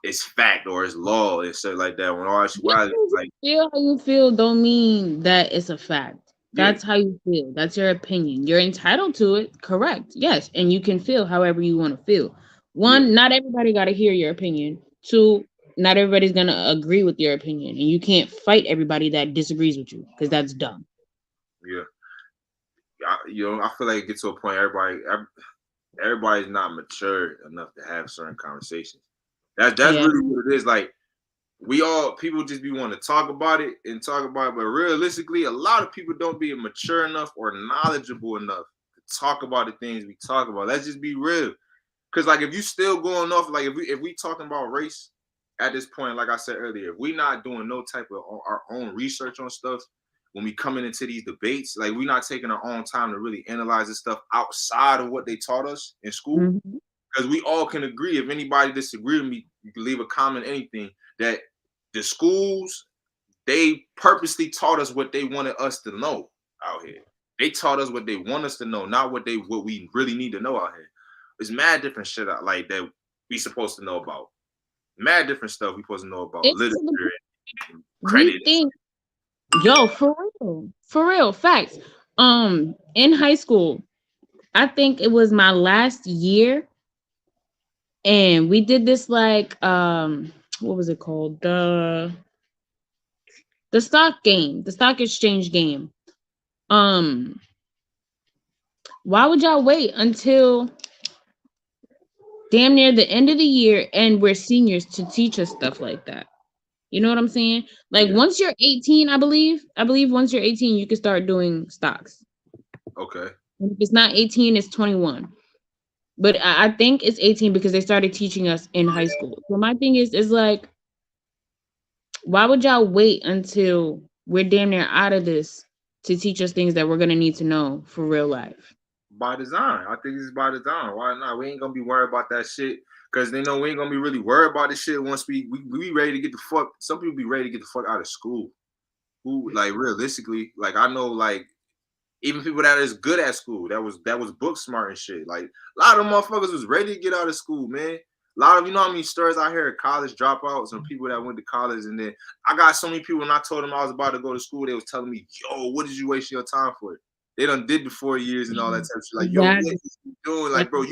it's fact or it's law and stuff like that. When all Just actuality, 'cause like you feel how you feel don't mean that it's a fact. yeah, That's how you feel. That's your opinion. You're entitled to it, correct? Yes, and you can feel however you want to feel. yeah, One, not everybody got to hear your opinion. Two, not everybody's going to agree with your opinion, and you can't fight everybody that disagrees with you because that's dumb. yeah. I feel like it gets to a point everybody's not mature enough to have certain conversations. That's Yeah. really what it is. Like we all people just be wanting to talk about it and talk about it, but realistically, a lot of people don't be mature enough or knowledgeable enough to talk about the things we talk about. Let's just be real. Cause like if you still going off, like if we talking about race at this point, like I said earlier, if we not doing no type of our own research on stuff when we coming into these debates, like we not taking our own time to really analyze this stuff outside of what they taught us in school. Mhm. Because we all can agree. If anybody disagree with me, you can leave a comment, anything that the schools they purposely taught us what they wanted us to know out here. They taught us what they want us to know, not what we really need to know out here. There's mad different shit out like that we supposed to know about. Mad different stuff we supposed to know about It's to the literature and we credit. think, yo, for real, facts. In high school, I think it was my last year, and we did this like what was it called? The stock game, the stock exchange game. Um, why would y'all wait until damn near the end of the year and we're seniors to teach us stuff like that? You know what I'm saying? Like Yeah. once you're 18, I believe once you're 18, you can start doing stocks. Okay. And if it's not 18, it's 21. But I think it's 18 because they started teaching us in high school. So my thing is like, why would y'all wait until we're damn near out of this to teach us things that we're gonna need to know for real life? By design. I think it's by design. Why not? We ain't gonna be worried about that shit. Cause they know we ain't gonna be really worried about this shit once we ready to get the fuck. Some people be ready to get the fuck out of school. Who like realistically, like I know like even people that is good at school, that was book smart and shit. Like a lot of them motherfuckers was ready to get out of school, man. A lot of you know how many stories I hear of college dropouts and people that went to college and then I got so many people when I told them I was about to go to school, they was telling me, yo, what did you waste your time for? They done did the 4 years and all that type of shit. Like, yo, what Exactly. is you doing? Like, bro,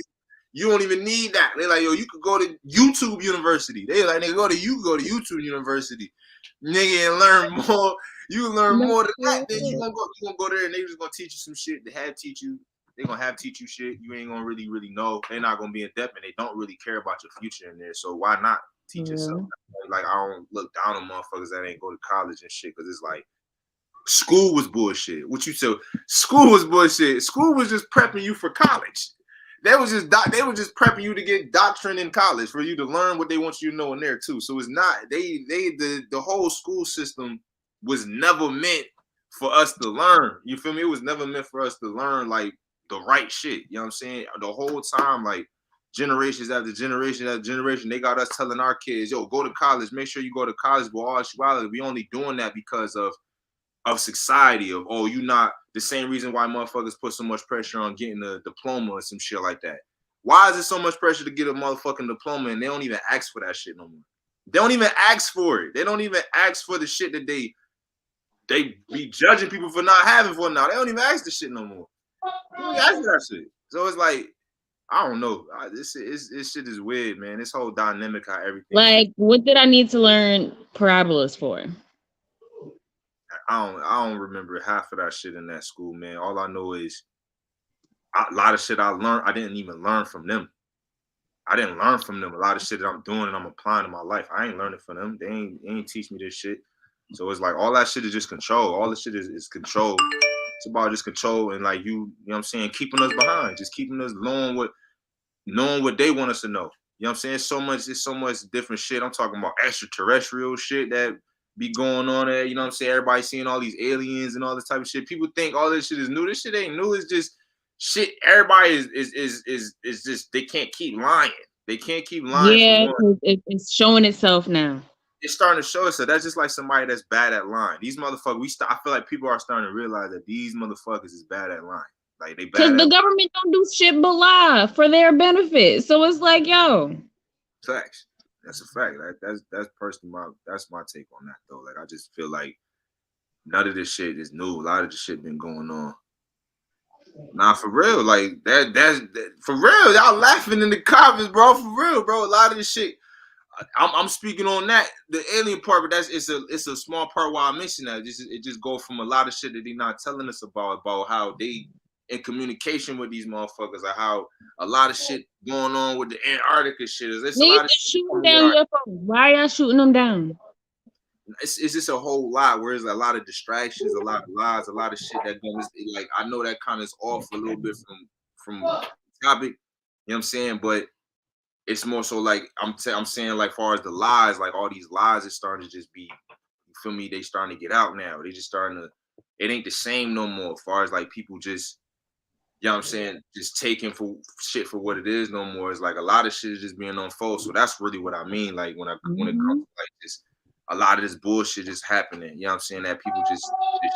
you don't even need that. They like, yo, you could go to YouTube University. They like, nigga, you go to YouTube University, nigga, and learn more. You learn No, more than that. for Then real. you gonna go there and they just gonna teach you some shit. They have teach you. They gonna have teach you shit you ain't gonna really know. They're not gonna be in depth and they don't really care about your future in there. So why not teach yourself? For Like I don't look down on motherfuckers that ain't go to college and shit because it's like school was bullshit. What you said, school was bullshit. School was just prepping you for college. They were just prepping you to get doctrine in college for you to learn what they want you to know in there too. So it's not the whole school system was never meant for us to learn. You feel me? It was never meant for us to learn like the right shit. You know what I'm saying? The whole time, like generations after generation after generation, they got us telling our kids, yo, go to college, make sure you go to college, but all actuality, we only doing that because of society of oh you not the same reason why motherfuckers put so much pressure on getting a diploma or some shit like that. Why is there so much pressure to get a motherfucking diploma and they don't even ask for that shit no more? They don't even ask for it. They don't even ask for the shit that they be judging people for not having for now. They don't even ask the shit no more. They don't even ask for that shit. So it's like I don't know. This shit is weird, man. This whole dynamic how everything is. like, what did I need to learn parabolas for? I don't remember half of that shit in that school, man. All I know is a lot of shit I learned, I didn't even learn from them. I didn't learn from them. A lot of shit that I'm doing and I'm applying in my life, I ain't learning from them. They ain't teach me this shit. So it's like all that shit is just control. All this shit is control. It's about just control and like you know what I'm saying, keeping us behind, just keeping us knowing what they want us to know. You know what I'm saying? It's so much different shit. I'm talking about extraterrestrial shit that be going on there. You know what I'm saying? Everybody seeing all these aliens and all this type of shit. People think all this shit is new. This shit ain't new. It's just shit. Everybody is just they can't keep lying. They can't keep lying for Yeah, one. 'cause it's showing itself now. It's starting to show us that that's just like somebody that's bad at lying. These motherfuckers, I feel like people are starting to realize that these motherfuckers is bad at lying. Like they Because bad the at government don't do shit but lie for their benefit. So it's like, yo, facts. That's a fact. That's personally that's my take on that though. Like I just feel like none of this shit is new. A lot of this shit been going on. Nah, for real. Like for real. Y'all laughing in the comments, bro. For real, bro. A lot of this shit. I'm speaking on that the alien part, but it's a small part why I mentioned that. It just go from a lot of shit that they not telling us about how they in communication with these motherfuckers, or how a lot of shit going on with the Antarctica shit. There's a niggas lot of just shit shooting coming with down our UFOs. Why y'all shooting them down? it's just a whole lot. Whereas a lot of distractions, a lot of lies, a lot of shit that goes like I know that kind of is off a little bit from topic. You know what I'm saying? But it's more so like I'm saying like far as the lies, like all these lies is starting to just be you feel me? They starting to get out now. They just starting to it ain't the same no more. As far as like people just you know what I'm saying, just taking for shit for what it is no more. It's like a lot of shit is just being unfolded. So that's really what I mean. Like when it comes Mhm. to like this a lot of this bullshit is happening. You know what I'm saying? That people just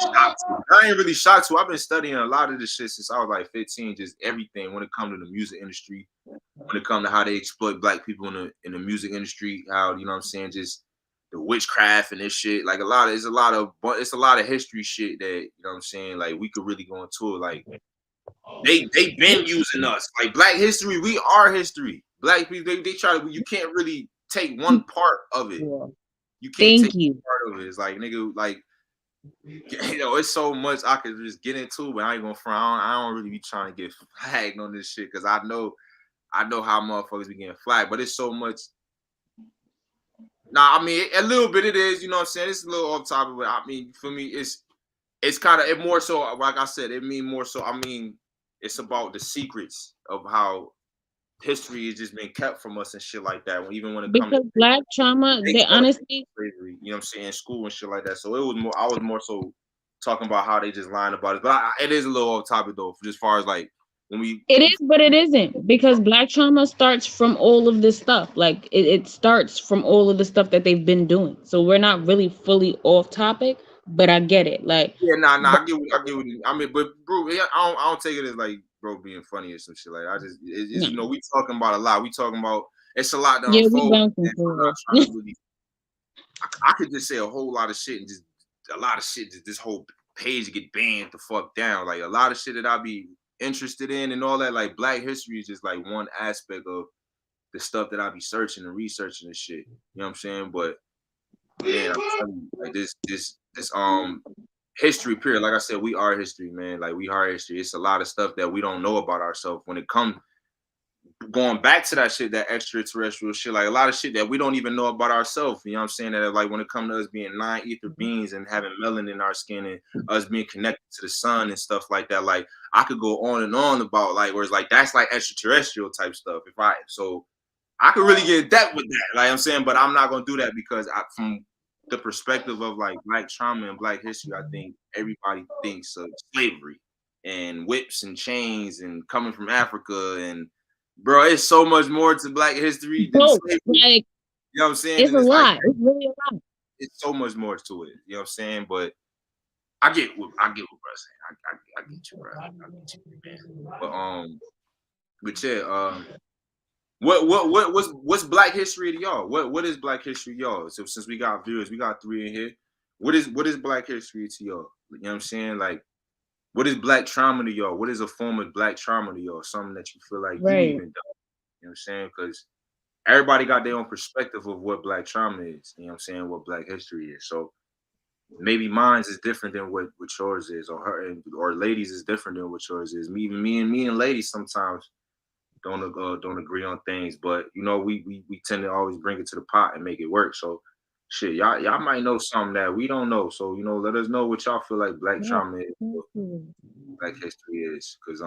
shocked to. I ain't really shocked to. I've been studying a lot of this shit since I was like 15. Just everything when it comes to the music industry, when it comes to how they exploit black people in the music industry, how you know what I'm saying, just the witchcraft and this shit. Like it's a lot of history shit that you know what I'm saying. Like we could really go into it. Like they been using us. Like Black history, we are history. Black people, they try to. You can't really take one part of it. Yeah. You can't take Thank you. part of it. It's like nigga, like you know, it's so much I could just get into, but I ain't gonna front. I don't really be trying to get flagged on this shit because I know how motherfuckers be getting flagged, but it's so much. Nah, I mean a little bit it is, you know what I'm saying? It's a little off topic, but I mean for me it's kind of it more so like I said, it mean more so I mean it's about the secrets of how history has just been kept from us and shit like that. Even when it comes to Because black trauma, they they taught us honestly, slavery, you know what I'm saying, in school and shit like that. So it was more I was more so talking about how they just lying about it. But it is a little off topic though, as far as like when we it is, but it isn't because black trauma starts from all of this stuff. Like it starts from all of the stuff that they've been doing. So we're not really fully off topic, but I get it. Like, yeah, but I get what I mean, but bro, I don't take it as like bro being funny or some shit like that. It's no, you know, we talking about a lot. We talking about it's a lot to yeah, we unfold. bouncing And I'm not for trying real. to really I could just say a whole lot of shit and just a lot of shit. Just this whole page get banned the fuck down. Like a lot of shit that I be interested in and all that. Like Black history is just like one aspect of the stuff that I be searching and researching and shit. You know what I'm saying? But man, I'm telling you, like this history period. Like I said, we are history, man. Like we are history. It's a lot of stuff that we don't know about ourselves when it comes going back to that shit, that extraterrestrial shit, like a lot of shit that we don't even know about ourselves. You know what I'm saying? That like when it comes to us being non-ether beings and having melanin in our skin and us being connected to the sun and stuff like that. Like I could go on and on about like where it's like that's like extraterrestrial type stuff. If I so I could really get in depth with that, like I'm saying, but I'm not gonna do that because from the perspective of like Black trauma and Black history, I think everybody thinks of slavery and whips and chains and coming from Africa and bro, it's so much more to Black history than Both, slavery. like You know what I'm saying? it's And a it's like lot. It's really a lot. it's so much more to it. You know what I'm saying? But I get what bro's saying. I get you, bro. I get you, man. But but yeah, what's Black history to y'all? What is Black history to y'all? So since we got viewers, we got 3 in here. What is Black history to y'all? You know what I'm saying? Like what is Black trauma to y'all? What is a form of Black trauma to y'all? Something that you feel like you Right. even done. You know what I'm saying? Because everybody got their own perspective of what Black trauma is. You know what I'm saying? What Black history is. So maybe mine's is different than what yours is, or her or ladies is different than what yours is. Even me and ladies sometimes don't agree on things, but you know we tend to always bring it to the pot and make it work. So shit, y'all might know something that we don't know. So you know, let us know what y'all feel like Black Yeah. trauma is, Thank or you. Black history is, because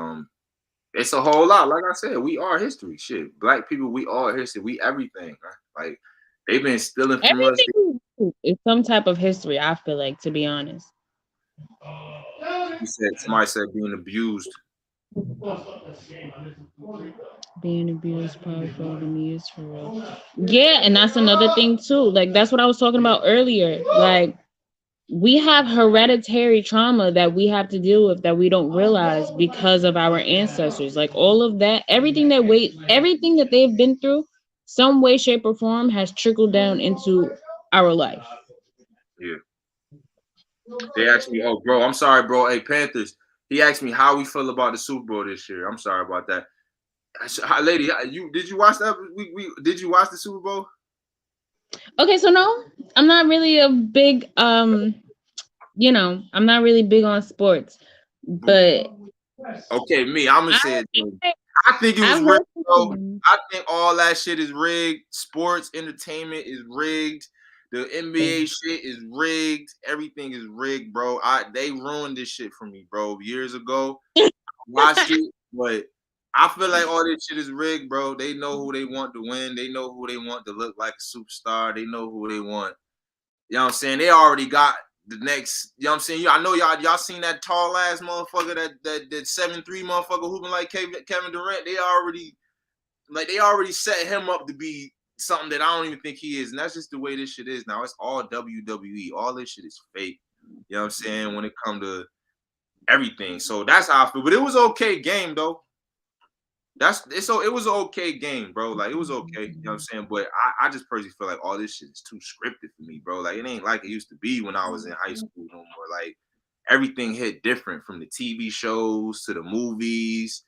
it's a whole lot. Like I said, we are history. Shit, Black people, we are history. We everything. Right? Like they've been stealing from us. Everything we do is some type of history. I feel like, to be honest, You said somebody said being abused. being abused powerful to me is for real. Yeah, and that's another thing too. Like that's what I was talking about earlier. Like we have hereditary trauma that we have to deal with that we don't realize because of our ancestors. Like all of that, everything that they've been through, some way, shape, or form has trickled down into our life. Yeah. They asked me, oh, bro, I'm sorry, bro. Hey, Panthers. He asked me how we feel about the Super Bowl this year. I'm sorry about that. Lady, you did you watch that? We did you watch the Super Bowl? Okay, so no, I'm not really a big I'm not really big on sports, but Okay, me, I'm gonna I say it. I I think it was I've rigged, heard some bro. things. I think all that shit is rigged. Sports entertainment is rigged. The NBA shit is rigged. Everything is rigged, bro. They ruined this shit for me, bro. Years ago, watched it, but I feel like all this shit is rigged, bro. They know who they want to win. They know who they want to look like a superstar. They know who they want. You know what I'm saying? They already got the next. You know what I'm saying? I know y'all seen that tall ass motherfucker that 7'3" motherfucker hooping like Kevin Durant. They already set him up to be something that I don't even think he is. And that's just the way this shit is now. It's all WWE. All this shit is fake. You know what I'm saying? When it comes to everything. So that's how I feel. But it was okay game though. So it was an okay game, bro. Like it was okay. You know what I'm saying? But I just personally feel like all this shit is too scripted for me, bro. Like it ain't like it used to be when I was in high school no more. Like everything hit different from the TV shows to the movies.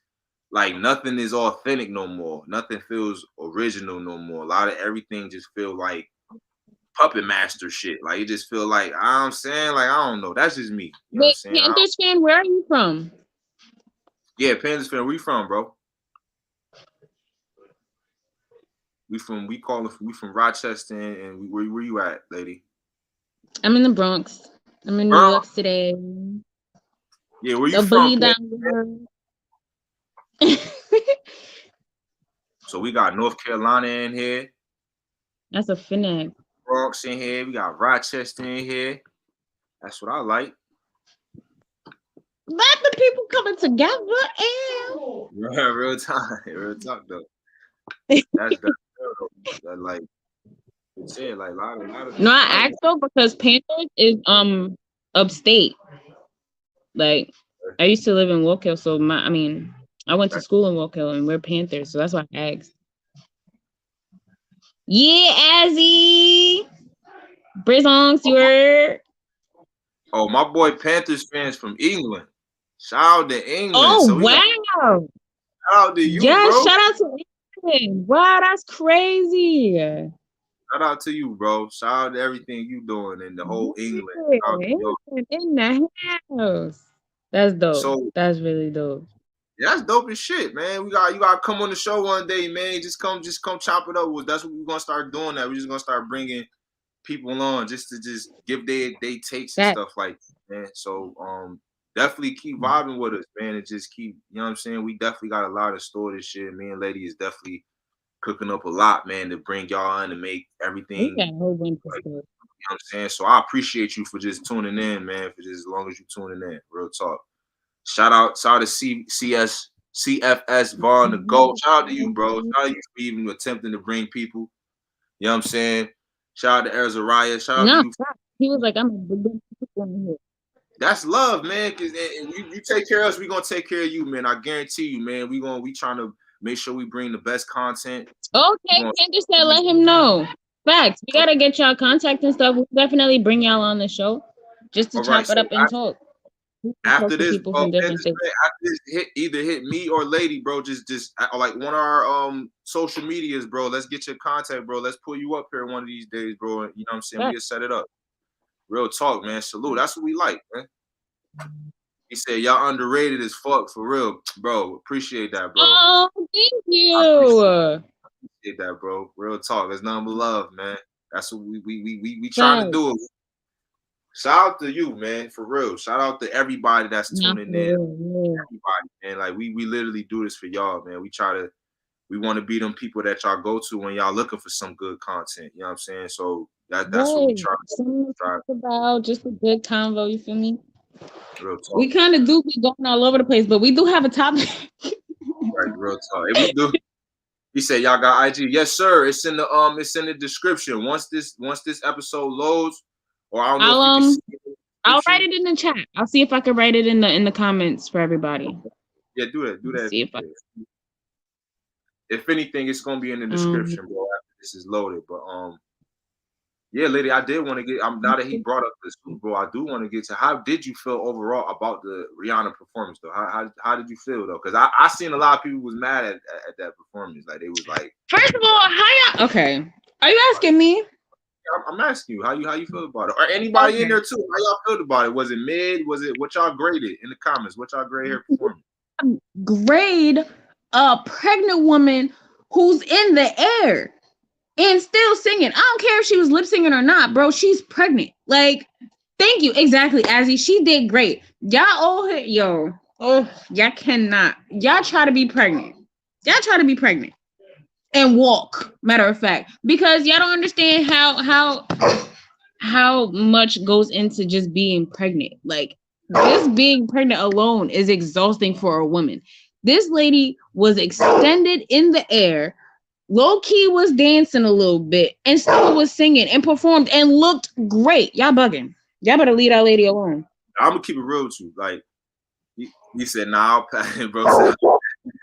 Like nothing is authentic no more. Nothing feels original no more. A lot of everything just feel like puppet master shit. Like it just feel like I'm saying, like I don't know. That's just me. You know what I'm Wait, saying? Panthers fan, where are you from? Yeah, Panthers fan. Where you from, bro? We from Rochester, and where you at, lady? I'm in the Bronx. I'm in New Girl, York City. yeah, where you The from, boogie Pan? down there. So we got North Carolina in here, That's a finesse. Bronx in here, we got Rochester in here. That's what I like. Let the people coming together and Real time, real talk though. That's real, though. That, like you said, like no, a lot I of asked though because Panthers is upstate. Like I used to live in Woke Hill, so I went to school in Woke Hill and we're Panthers, so that's why I asked. Yeah, Azzy. Brisons, you were. Oh, my boy Panthers fans from England. Shout out to England. Oh So we got wow. shout out to you, Yeah, bro. shout out to England. Wow, that's crazy. Yeah, Shout out to you, bro. Shout out to everything you doing in the whole England. Shout out to y'all. England in the house. That's dope. So That's really dope. yeah, that's dope as shit, man. You gotta come on the show one day, man. Just come chop it up with. That's what we're gonna start doing. That we're just gonna start bringing people on just to just give their takes and That stuff like that, man. So definitely keep vibing with us, man, and just keep, you know what I'm saying? We definitely got a lot of store this shit. Me and Lady is definitely cooking up a lot, man, to bring y'all in and make we everything got a whole bunch of like, stuff. you know what I'm saying? So I appreciate you for just tuning in, man, for just as long as you tuning in. Real talk. Shout out to CFS Vaughn the GOAT. Shout out to you, bro. Shout out to you for even attempting to bring people. You know what I'm saying? Shout out to Arzariah. Shout out to No, you. he was like, I'm a big one here. That's love, man. Cause you take care of us, we gonna take care of you, man. I guarantee you, man. We trying to make sure we bring the best content. Okay, Kendra said let him know. Facts. We gotta get y'all contact and stuff. We'll definitely bring y'all on the show just to All right, chop it so up and talk. after Talk to this, people bro, from different states. after this, either hit me or Lady, bro. Just like one of our social medias, bro. Let's get your contact, bro. Let's pull you up here one of these days, bro. You know what I'm saying? We'll set it up. Real talk, man. Salute. That's what we like, man. He said y'all underrated as fuck for real, bro. Appreciate that, bro. Oh, thank I you. appreciate that, bro. Real talk. There's nothing but love, man. That's what we trying to Facts. do it. Shout out to you, man, for real. Shout out to everybody that's Not tuning for in. real, Everybody, man. Like we literally do this for y'all, man. We want to be them people that y'all go to when y'all looking for some good content. You know what I'm saying? So yeah. that's what we Right. try Something to try talk about, just a good convo, you feel me? real talk. We kind of do be going all over the place, but we do have a topic. Right, real talk. If we do, he said y'all got IG. Yes, sir. It's in the description. Once this episode loads, or I don't know I'll if you can see it in the I'll write description. it in the chat. I'll see if I can write it in the comments for everybody. Yeah, do that. Do that if See you if I can. If anything, it's gonna be in the um description, bro, after this is loaded. But yeah, lady, I did want to get. Now that he brought up the Super Bowl, I do want to get to how did you feel overall about the Rihanna performance though? How did you feel though? Because I seen a lot of people was mad at that performance. Like they was like, first of all, how y'all okay. Are you asking me? I'm asking you how you feel about it, or anybody in Okay. there too. How y'all feel about it? Was it mid? Was it what y'all graded in the comments? What y'all grade her performance? Grade a pregnant woman who's in the air and still singing. I don't care if she was lip singing or not, bro. She's pregnant. Like, thank you. Exactly, Azzy. She did great. Y'all all hit yo. Oh, y'all cannot. Y'all try to be pregnant. Y'all try to be pregnant and walk. Matter of fact, because y'all don't understand how much goes into just being pregnant. Like just being pregnant alone is exhausting for a woman. This lady was extended in the air Low key was dancing a little bit and still was singing and performed and looked great. Y'all bugging. Y'all better leave that lady alone. I'm gonna keep it real with you. Like he said, nah, I'll pass it, bro. Said,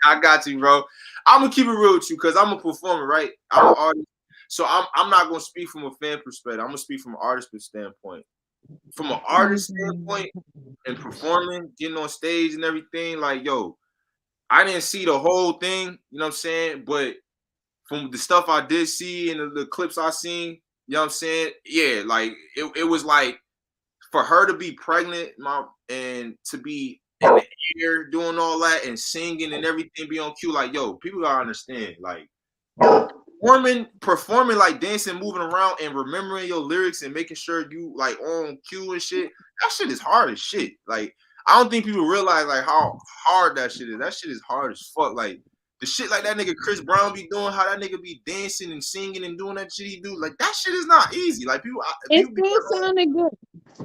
I got you, bro. I'm gonna keep it real with you because I'm a performer, right? I'm an artist. So I'm not gonna speak from a fan perspective. I'm gonna speak from an artist standpoint. From an artist standpoint and performing, getting on stage and everything, like yo, I didn't see the whole thing, you know what I'm saying? But from the stuff I did see and the clips I seen, you know what I'm saying? Yeah, like it was like for her to be pregnant, and to be in the air doing all that and singing and everything be on cue, like yo, people gotta understand, like performing like dancing, moving around, and remembering your lyrics and making sure you like on cue and shit. That shit is hard as shit. Like I don't think people realize like how hard that shit is. That shit is hard as fuck. Like the shit like that nigga Chris Brown be doing, how that nigga be dancing and singing and doing that shit he do. Like that shit is not easy. Like It people be still sounded good.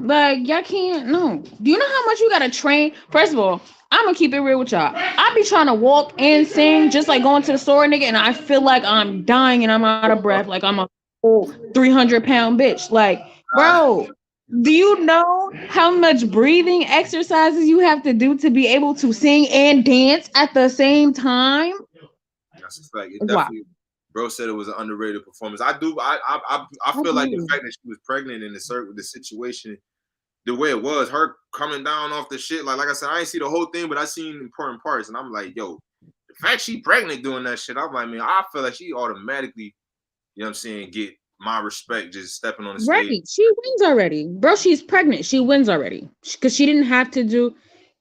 Like y'all can't no. Do you know how much you gotta train? First of all, I'm gonna keep it real with y'all. I be trying to walk and sing just like going to the store, nigga, and I feel like I'm dying and I'm out of breath, like I'm a whole 300-pound bitch. Like, bro, do you know how much breathing exercises you have to do to be able to sing and dance at the same time? that's a fact. It Wow. definitely. Bro said it was an underrated performance. I do. I feel like the fact that she was pregnant in the situation, the way it was, her coming down off the shit. Like I said, I ain't see the whole thing, but I seen important parts, and I'm like, yo, the fact she pregnant doing that shit, I'm like, man, I feel like she automatically, you know what I'm saying, get my respect just stepping on the Right. stage. She wins already. Bro, she's pregnant. She wins already. Because she didn't have to do.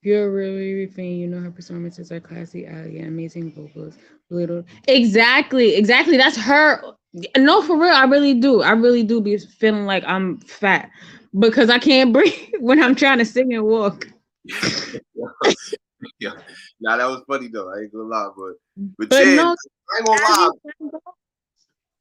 You're really fan. You know her performances are classy, elegant, amazing vocals. Little. Exactly. Exactly. That's her. No, for real. I really do. I really do be feeling like I'm fat because I can't breathe when I'm trying to sing and walk. Yeah, nah, that was funny though. I ain't gonna lie, but But yeah, no, I ain't gonna as lie. you said,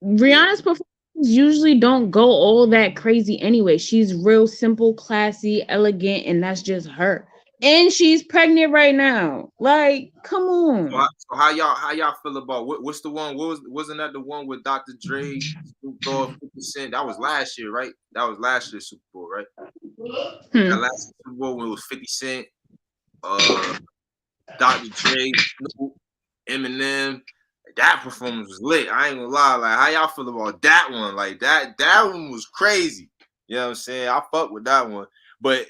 Yeah, Rihanna's performances usually don't go all that crazy anyway. She's real simple, classy, elegant, and that's just her. And she's pregnant right now. Like, come on. so how y'all feel about what's the one? Wasn't that the one with Dr. Dre, Snoop Dogg, 50 Cent? That was last year, right? That was last year's Super Bowl, right? That Hmm. last Super Bowl when it was 50 Cent, uh, Dr. Dre, Snoop, Eminem. That performance was lit. I ain't gonna lie. Like, how y'all feel about that one? Like that one was crazy. You know what I'm saying? I fuck with that one. But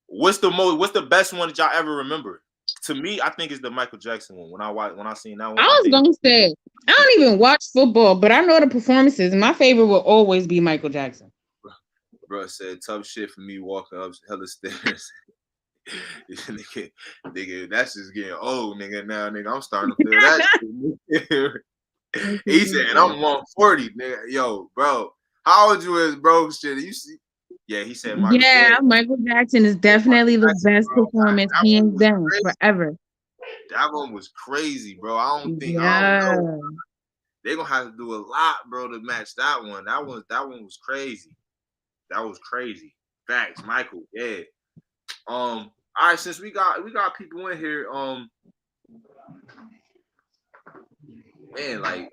what's the best one that y'all ever remember? To me, I think it's the Michael Jackson one. When I seen that I one, I was think gonna say, I don't even watch football, but I know the performances. My favorite will always be Michael Jackson. bro said tough shit for me walking up hella stairs. nigga, that's just getting old, nigga. Now, nigga, I'm starting to feel that shit. He said, and I'm 140, nigga. Yo, bro, how old you is, bro? Shit, you see? Yeah, he said Michael. Yeah, Yeah, Michael Jackson is definitely the Jackson, best bro. performance, That one hands was down, crazy. forever. That one was crazy, bro. I don't Yeah. know. They're gonna have to do a lot, bro, to match that one. That one was crazy. That was crazy. Facts, Michael. Yeah. All right, since we got people in here, man, like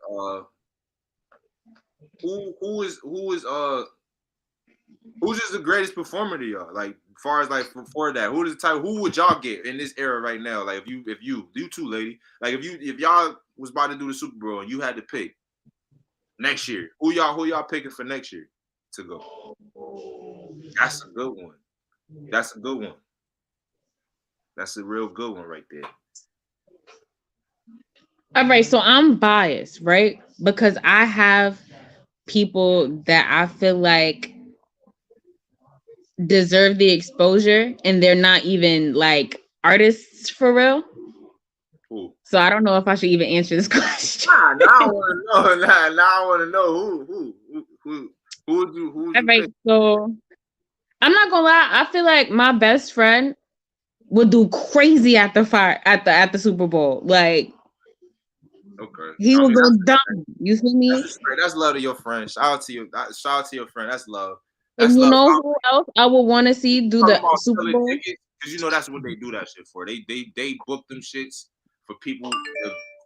who's just the greatest performer to y'all? Like, as far as like before that, who would y'all get in this era right now? Like, if you two, lady, like if y'all was about to do the Super Bowl and you had to pick next year, who y'all picking for next year to go? That's a good one. That's a good one. That's a real good one right there. All right, so I'm biased, right? Because I have people that I feel like deserve the exposure and they're not even like artists for real. Who? So I don't know if I should even answer this question. Nah, now I want to know. Now I want to know who would All you right, pick? so I'm not gonna lie, I feel like my best friend would do crazy at the fire at the Super Bowl. Like Okay, he I would mean go dumb. You feel that's me? respect. That's love to your friend. Shout out to you. Shout out to your friend. That's love. And That's you love. know who else I would want to see do Talking the about Super selling Bowl? tickets because you know that's what they do that shit for. They book them shits for people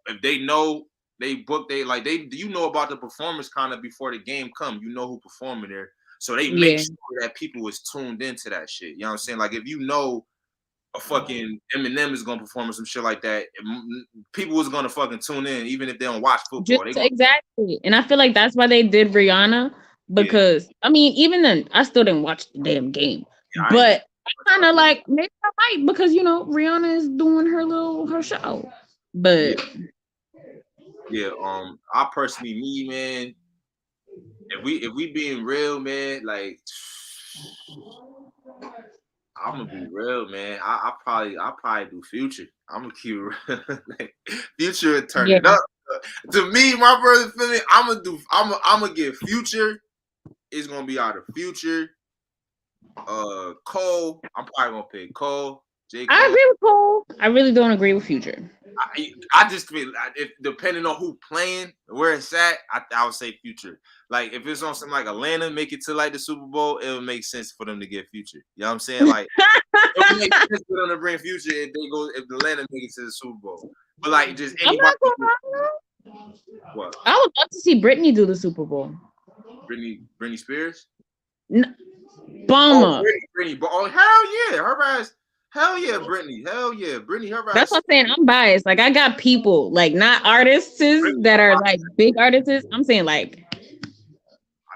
if they know they book they like they you know about the performance kind of before the game come. You know who performing there, so they make Yeah. sure that people is tuned into that shit. You know what I'm saying? Like if you know a fucking Eminem is gonna perform or some shit like that, people is gonna fucking tune in even if they don't watch Just football. They gonna exactly. And I feel like that's why they did Rihanna yeah, because I mean, even then, I still didn't watch the damn game. yeah. I ain't watch But I kind of much. like maybe I might because Rihanna is doing her show. Yeah, But yeah. I personally, me man, if we being real, man, like I'm gonna be real, man. I probably do Future. I'm gonna keep it real. Like, Future and turn yeah, it up. To me, my brother, feel me. I'm gonna get Future. It's gonna be out of Future. Cole. I'm probably gonna pick Cole. J I Cole. agree with Cole. I really don't agree with Future. I just feel if depending on who playing, where it's at, I would say Future. Like if it's on something like Atlanta, make it to like the Super Bowl, it would make sense for them to get Future. You know what I'm saying? Like it would make sense for them to bring Future if Atlanta make it to the Super Bowl. But like just I'm anybody not gonna lie. what I would love to see Britney do the Super Bowl. Britney Spears? N- Oh, Bummer. Britney. But oh hell yeah, her ass. Hell yeah, Britney. Hell yeah, Britney. Her That's ass. what I'm saying. I'm biased. Like I got people, like not artists that are like big artists. I'm saying like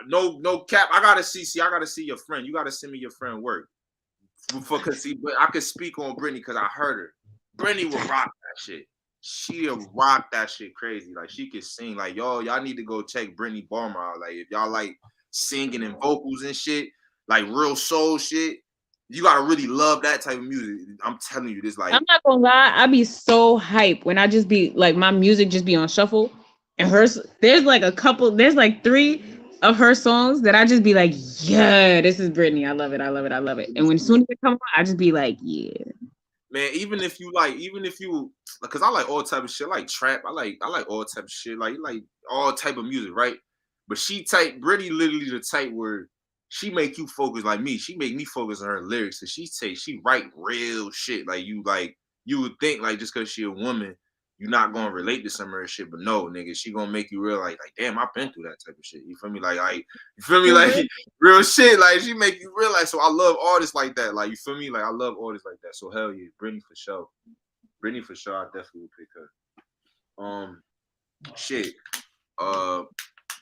No cap. I gotta see. I gotta see your friend. You gotta send me your friend work. Because see, but I could speak on Britney because I heard her. Britney will rock that shit. She'll rock that shit crazy. Like she can sing. Like y'all need to go check Britney Barmer out. Like if y'all like singing and vocals and shit, like real soul shit, you gotta really love that type of music. I'm telling you, this I'm like not gonna lie, I be so hype when I just be like my music just be on shuffle and hers there's like three of her songs that I just be like, yeah, this is Britney. I love it. I love it. I love it. And when as soon as it come on, I just be like, yeah. man, even if you because I like all type of shit, I like trap, I like all type of shit, like all type of music, right? But Brittany literally the type where she make you focus like me. She make me focus on her lyrics. And she write real shit. You would think like just cause she a woman, you're not gonna relate to some of her shit. But no, nigga, she gonna make you realize like damn, I've been through that type of shit. You feel me? You feel me? Like Mhm. real shit. Like she make you realize. So I love artists like that. Like you feel me? Like I love artists like that. So hell yeah, Brittany for sure. Brittany for sure. I definitely would pick her. Shit. Uh,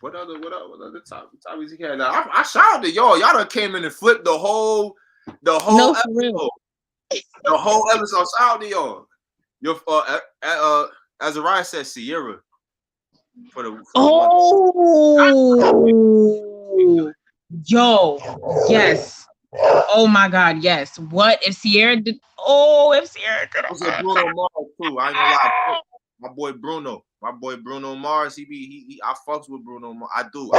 what other topics he had? Now, I shouted to y'all. Y'all done came in and flipped the whole No, for real. episode. The whole episode. Shout out to y'all. Your Azariah said Sierra for the one. Oh, yo, yes. Oh my God, yes. What if Sierra did? Oh, if Sierra did I said Bruno Mars too. I ain't gonna lie. My boy Bruno Mars. I fucks with Bruno Mars. I do.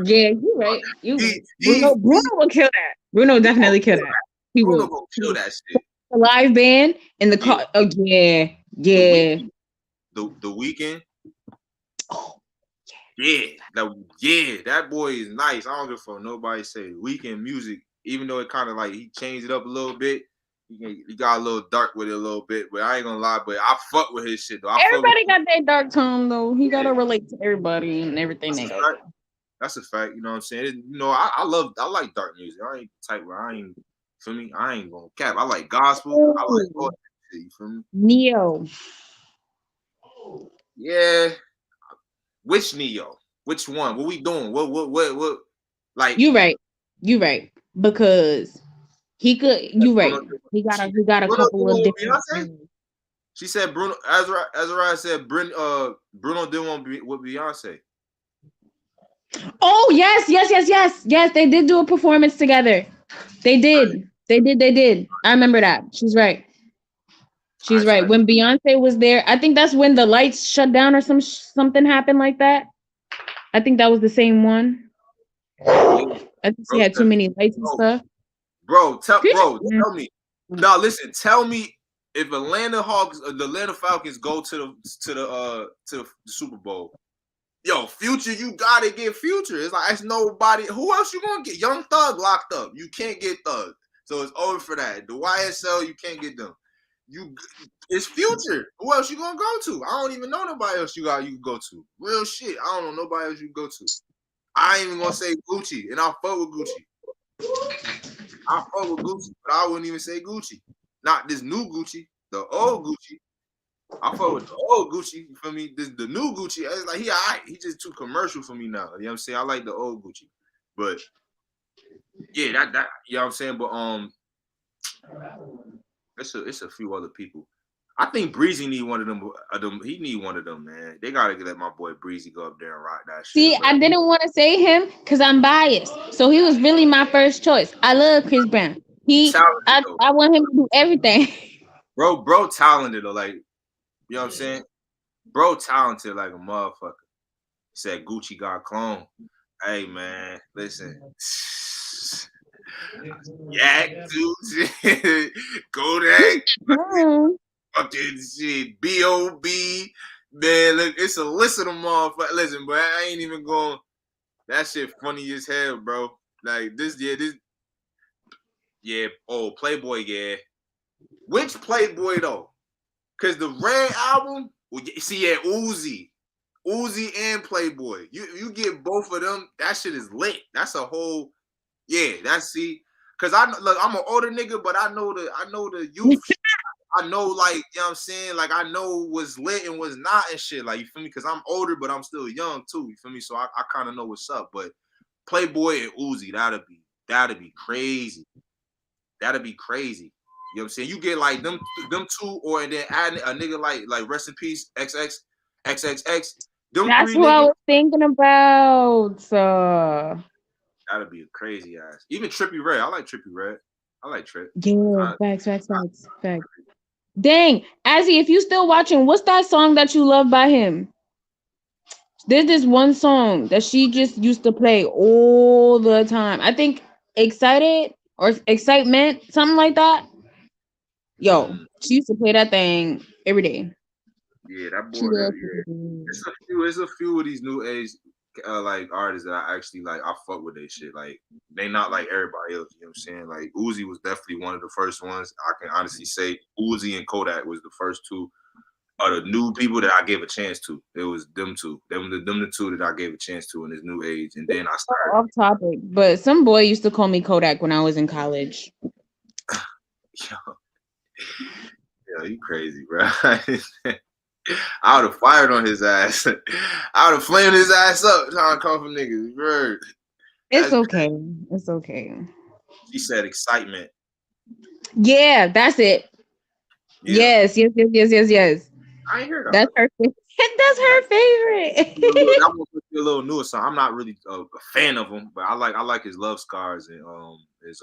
Yeah, you right. Bruno He will kill that. Bruno gonna definitely kill kill that. that. He Bruno will. gonna He kill will. that shit. The live band in the Yeah. car. Oh yeah, The week yeah. the weekend. Oh, Yeah, that boy is nice. I don't give a fuck nobody say weekend music, even though it kind of like he changed it up a little bit. He got a little dark with it a little bit, but I ain't gonna lie, but I fuck with his shit though. I fuck with everybody got that dark tone though. He yeah, gotta relate to everybody and everything that's they a go fact. through. That's a fact. You know what I'm saying? I like dark music. I ain't the type where I ain't feel me. I ain't gonna cap. I like gospel. I like all Ooh, that shit. You feel me? Neo. Yeah. Which Neo? Which one? What we doing? What? Like You right. You right. Because he could. You Bruno, right. He got a Bruno couple of doing different. Beyonce? She said Bruno Azariah said Bruno didn't want to be with Beyonce. Oh yes, yes, yes, yes, yes. They did do a performance together. They did. They did. They did. I remember that. She's right. She's right. When Beyonce was there, I think that's when the lights shut down or something happened like that. I think that was the same one. Yeah, I think she bro, had too many lights and bro, stuff. Future. tell me. No, listen, tell me if Atlanta Hawks, the Atlanta Falcons go to the Super Bowl. Yo, Future, you gotta get Future. It's like it's nobody. Who else you gonna get? Young Thug locked up. You can't get Thug, so it's over for that. The YSL, you can't get them. You, it's Future. Who else you gonna go to? I don't even know nobody else you can go to. Real shit. I don't know nobody else you can go to. I ain't even gonna say Gucci, and I'll fuck with Gucci. I fuck with Gucci, but I wouldn't even say Gucci. Not this new Gucci, the old Gucci. I fuck with the old Gucci. You feel me? This the new Gucci. It's like he alright. He just too commercial for me now. You know what I'm saying? I like the old Gucci, but yeah, that you know what I'm saying. But it's a few other people. I think Breezy need one of them. He need one of them, man. They gotta let my boy Breezy go up there and rock that shit, See, bro. I didn't want to say him because I'm biased. So he was really my first choice. I love Chris Brown. He talented though, I want him to do everything. bro. Talented though, like you know what I'm saying. Bro, talented like a motherfucker. He said Gucci got clone. Hey man, listen. Yak, dude. Kodak, Hmm. fucking shit. B.O.B. Man, look, it's a list of them motherfuckers. Listen, but I ain't even going. That shit funny as hell, bro. Like yeah. Oh, Playboy, yeah. Which Playboy though? Cause the Red album, well, see, yeah, Uzi and Playboy. You get both of them. That shit is lit. That's a whole, yeah. That's see. Cause look, I'm an older nigga, but I know the youth. I know, like, you know what I'm saying? Like, I know what's lit and what's not and shit. Like, you feel me? Because I'm older, but I'm still young, too. You feel me? So I kind of know what's up. But Playboy and Uzi, that'd be crazy. That'd be crazy. You know what I'm saying? You get, like, them two, or and then add a nigga like Rest in Peace, XXX. Them That's three what I niggas, was thinking about. that'd be a crazy ass. Even Trippy Red. I like Trippy Red. I like Trip. Yeah, I, facts. Dang, Azzy, if you still watching, what's that song that you love by him? There's this one song that she just used to play all the time. I think Excited or Excitement, something like that. Yo, mm, she used to play that thing every day. yeah, that She boy. loves Yeah. to. It's a few of these new age like artists that I actually like. I fuck with their shit. Like they not like everybody else. You know what I'm saying? Like Uzi was definitely one of the first ones. I can honestly say Uzi and Kodak was the first two of the new people that I gave a chance to. It was them two. Them the two that I gave a chance to in this new age. And then I started. Off topic, but some boy used to call me Kodak when I was in college. Yo, you crazy, bro. I would have fired on his ass. I would have flamed his ass up trying to come for niggas. Bro. It's That's okay. It's okay. She said excitement. Yeah, that's it. Yeah. Yes. I ain't hear that That's one. her. That's her That favorite. one must be a little newer song. I'm not really a fan of him, but I like his Love Scars and his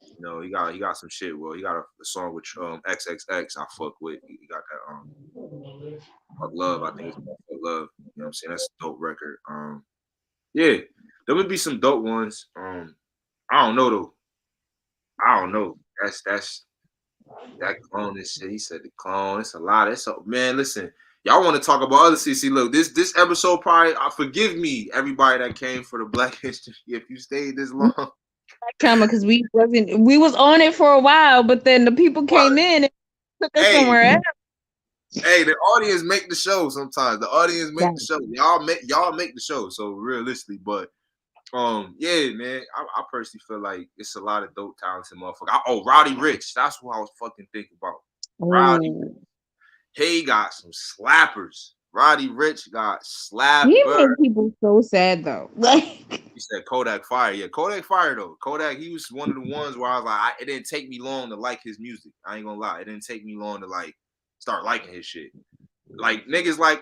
you know he got some shit. Well, he got a song with XXX. I fuck with. He got that Fuck Love. I think it's called Fuck Love. You know what I'm saying? That's a dope record. Yeah, there would be some dope ones. I don't know though. I don't know. That's that clone and shit. He said the clone. It's a lot. It's a man. Listen, y'all want to talk about other CC? Look, this episode probably. Forgive me, everybody that came for the Black History. If you stayed this long, Trauma because we was on it for a while, but then the people what? came in and took us Hey, somewhere else. hey, the audience make the show. Sometimes the audience make the Right. show. Y'all make the show. So realistically, but yeah, man. I personally feel like it's a lot of dope, talented motherfuckers. Oh, Roddy Rich. That's what I was fucking thinking about. Roddy. Oh, He got some slappers. Roddy Rich got he slapper. made people so sad though. Like, He said Kodak Fire. Yeah, Kodak Fire though. Kodak, he was one of the ones where I was like, it didn't take me long to like his music. I ain't gonna lie. It didn't take me long to like start liking his shit. Like niggas like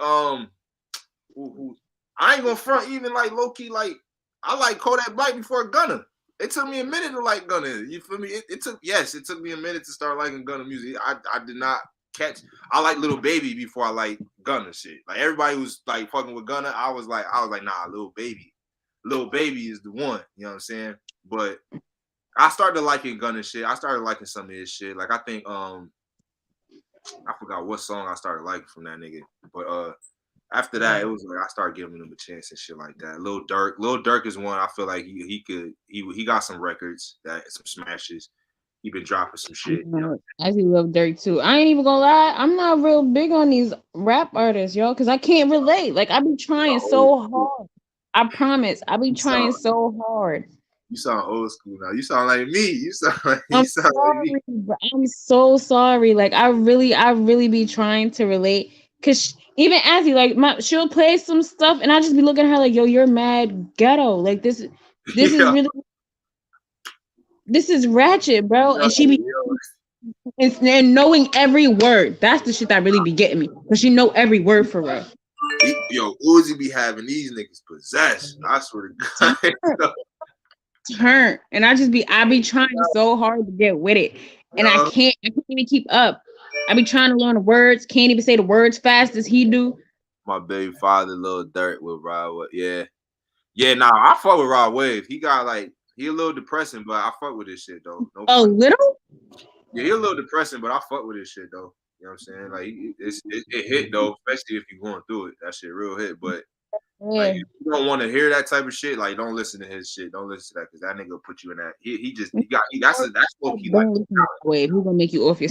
who I ain't gonna front even like low key like I like Kodak Black before Gunna. It took me a minute to like Gunna. You feel me? It took me a minute to start liking Gunna music. I did not catch. I like Little Baby before I like Gunna shit. Like everybody was like fucking with Gunna. I was like nah, Little Baby is the one. You know what I'm saying? But I started liking Gunna shit. I started liking some of his shit. Like I think I forgot what song I started liking from that nigga. But after that, it was like I started giving him a chance and shit like that. Lil Durk is one I feel like he got some records that some smashes. he been dropping some shit. You know, I see Lil Durk too. I ain't even gonna lie. I'm not real big on these rap artists, yo, because I can't relate. Like I be you sound trying old so school. hard. I promise. I be You sound trying so hard. you sound old school now. You sound like me. You I'm sound like me. sorry, but I'm so sorry. Like I really be trying to relate. Cause even Azzy, like she'll play some stuff, and I just be looking at her like, "Yo, you're mad ghetto. Like this is Yeah, really this is ratchet, bro." yo, And she be yo, and knowing every word. That's the shit that really be getting me. Cause she know every word for real. yo, Uzi be having these niggas possessed. I swear to God. Turn, and I be trying so hard to get with it, and Yo, I can't even keep up. I be trying to learn the words, can't even say the words fast as he do. my baby father, Lil Dirt with Rod Wave. Yeah, yeah. Nah, I fuck with Rod Wave. He got like he a little depressing, but I fuck with this shit though. No A funny. little. Yeah, he a little depressing, but I fuck with this shit though. You know what I'm saying? Like it hit though, especially if you're going through it. That shit real hit. But like Yeah. if you don't want to hear that type of shit, like don't listen to his shit. Don't listen to that because that nigga will put you in that. He just he got he that's low key like Don't listen to that wave. He's gonna make you off your.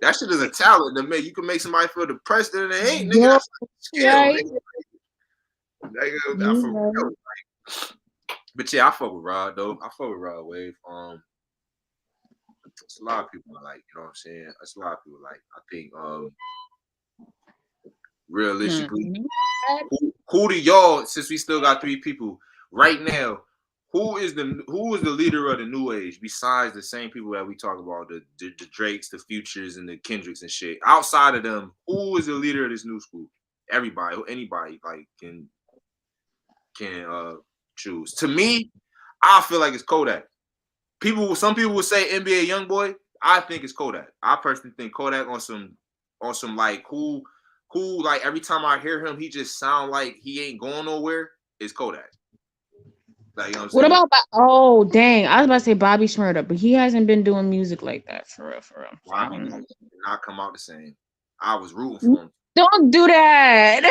that shit is a talent to make. You can make somebody feel depressed and it ain't, nigga. Yo, That's like a skill, right? nigga. I You fuck, right. but yeah, I fuck with Rod though. I fuck with Rod Wave. It's a lot of people I like. You know what I'm saying? It's a lot of people like. I think realistically, Mhm. who do y'all? Since we still got three people right now, who is the leader of the new age besides the same people that we talk about the Drakes, the Futures, and the Kendricks and shit? Outside of them, who is the leader of this new school? Everybody, anybody like can choose. To me, I feel like it's Kodak. Some people would say NBA YoungBoy. I think it's Kodak. I personally think Kodak on some like who like every time I hear him, he just sound like he ain't going nowhere. Is Kodak. Like you know what I'm What saying? about? Oh, dang! I was about to say Bobby Shmurda, but he hasn't been doing music like that for real, for real. So I Bobby don't did know. not come out the same. I was rooting for him. Don't do that.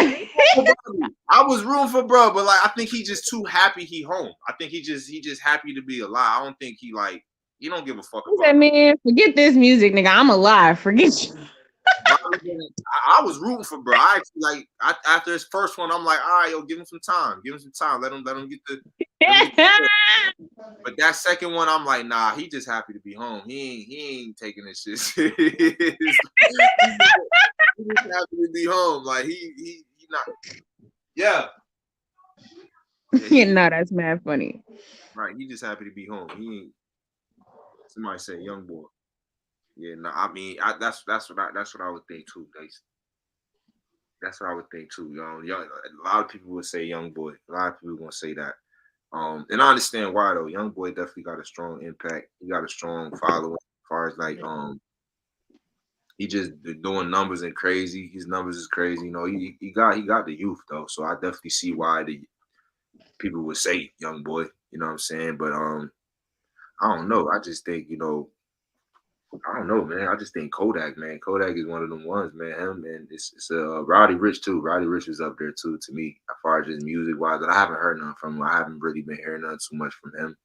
I was rooting for bro, but like I think he just too happy he home. I think he just happy to be alive. I don't think he don't give a fuck He about said, "Man, forget this music, nigga. I'm alive. Forget you." Bobby didn't. I was rooting for bro. I actually after his first one, I'm like, all right, yo, give him some time. Give him some time. Let him get the let him get the but that second one, I'm like, nah, he just happy to be home. He ain't taking this shit serious. He just happy to be home. Like he not yeah. Yeah, Yeah, no, that's mad funny. right. He just happy to be home. He ain't somebody say young boy. Yeah, no, I mean that's what I would think too. That's what I would think too. A lot of people would say young boy. A lot of people gonna say that. And I understand why though. Young boy definitely got a strong impact. He got a strong following as far as like he just doing numbers and crazy. His numbers is crazy. You know, he got the youth though. So I definitely see why the people would say young boy. You know what I'm saying? But I don't know. I just think I don't know, man. I just think Kodak, man. Kodak is one of them ones, man. Him and it's Roddy Rich too. Roddy Rich is up there too to me, as far as just music wise. But I haven't heard nothing from him. I haven't really been hearing nothing too much from him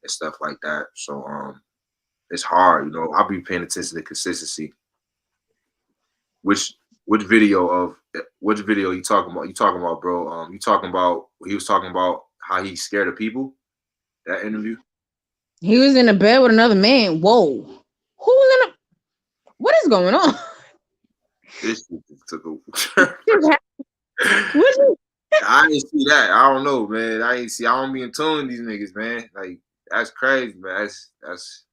and stuff like that. So it's hard, you know. I'll be paying attention to consistency. Which which video you talking about? You talking about, bro? You talking about he was talking about how he's scared of people? That interview. He was in a bed with another man. Whoa, who's in a? What is going on? This shit just took a What is- I didn't see that. I don't know, man. I ain't see. I don't be in tune with these niggas, man. Like that's crazy, man. That's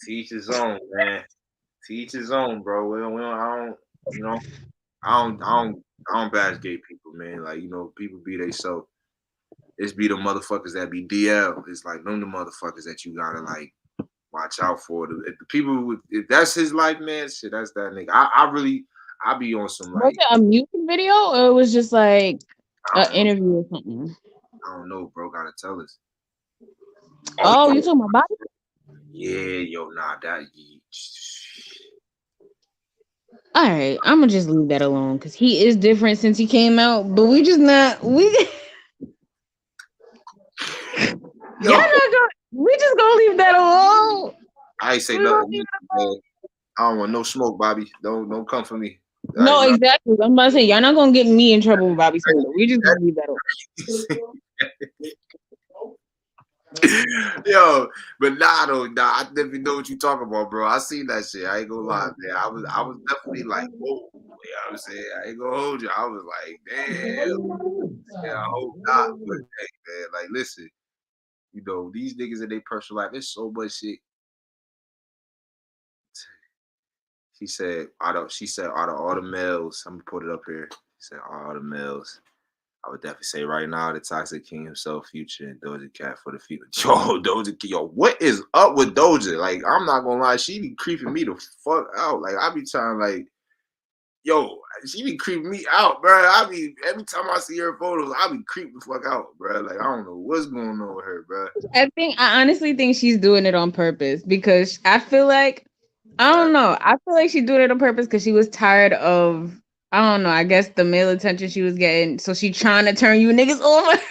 teach his own, man. Teach his own, bro. I don't, you know, I don't bash gay people, man. Like you know, people be they so. It's be the motherfuckers that be DL. It's like them the motherfuckers that you gotta like watch out for. If the people if that's his life, man, shit, that's that nigga. I really, I be on some was like it a music video or it was just like I an don't know. interview or something? I don't know, bro. Gotta tell us. Oh, Oh, you talking about Bobby? yeah, yo, nah, that. All right, I'm gonna just leave that alone because he is different since he came out. But we just not we y'all Yo, not gonna we just gonna leave that alone. I ain't say We gonna leave nothing. it Man. alone. I don't want no smoke, Bobby. Don't come for me. I No, ain't not. exactly. I'm about to say y'all not gonna get me in trouble with Bobby Soda. We just gonna leave that alone. Yo, but nah, though, nah, I definitely know what you talking about, bro. I seen that shit. I ain't gonna lie, man. I was definitely like, whoa. You know what I'm saying? I ain't gonna hold you. I was like, damn. Yeah, I hope not. But hey, man, like, listen, these niggas in their personal life, there's so much shit. She said, out of all the males, I'm gonna put it up here. She said, all the males. I would definitely say right now, the Toxic King himself, Future, and Doja Cat for the future. Yo, Doja Cat, yo, what is up with Doja? Like, I'm not gonna lie, she be creeping me the fuck out. Like, I be trying, like, yo, she be creeping me out, bro. I be every time I see her photos, I be creeped the fuck out, bro. Like, I don't know what's going on with her, bro. I honestly think she's doing it on purpose because I feel like I don't know. I feel like she's doing it on purpose because she was tired of I don't know. I guess the male attention she was getting, so she trying to turn you niggas over.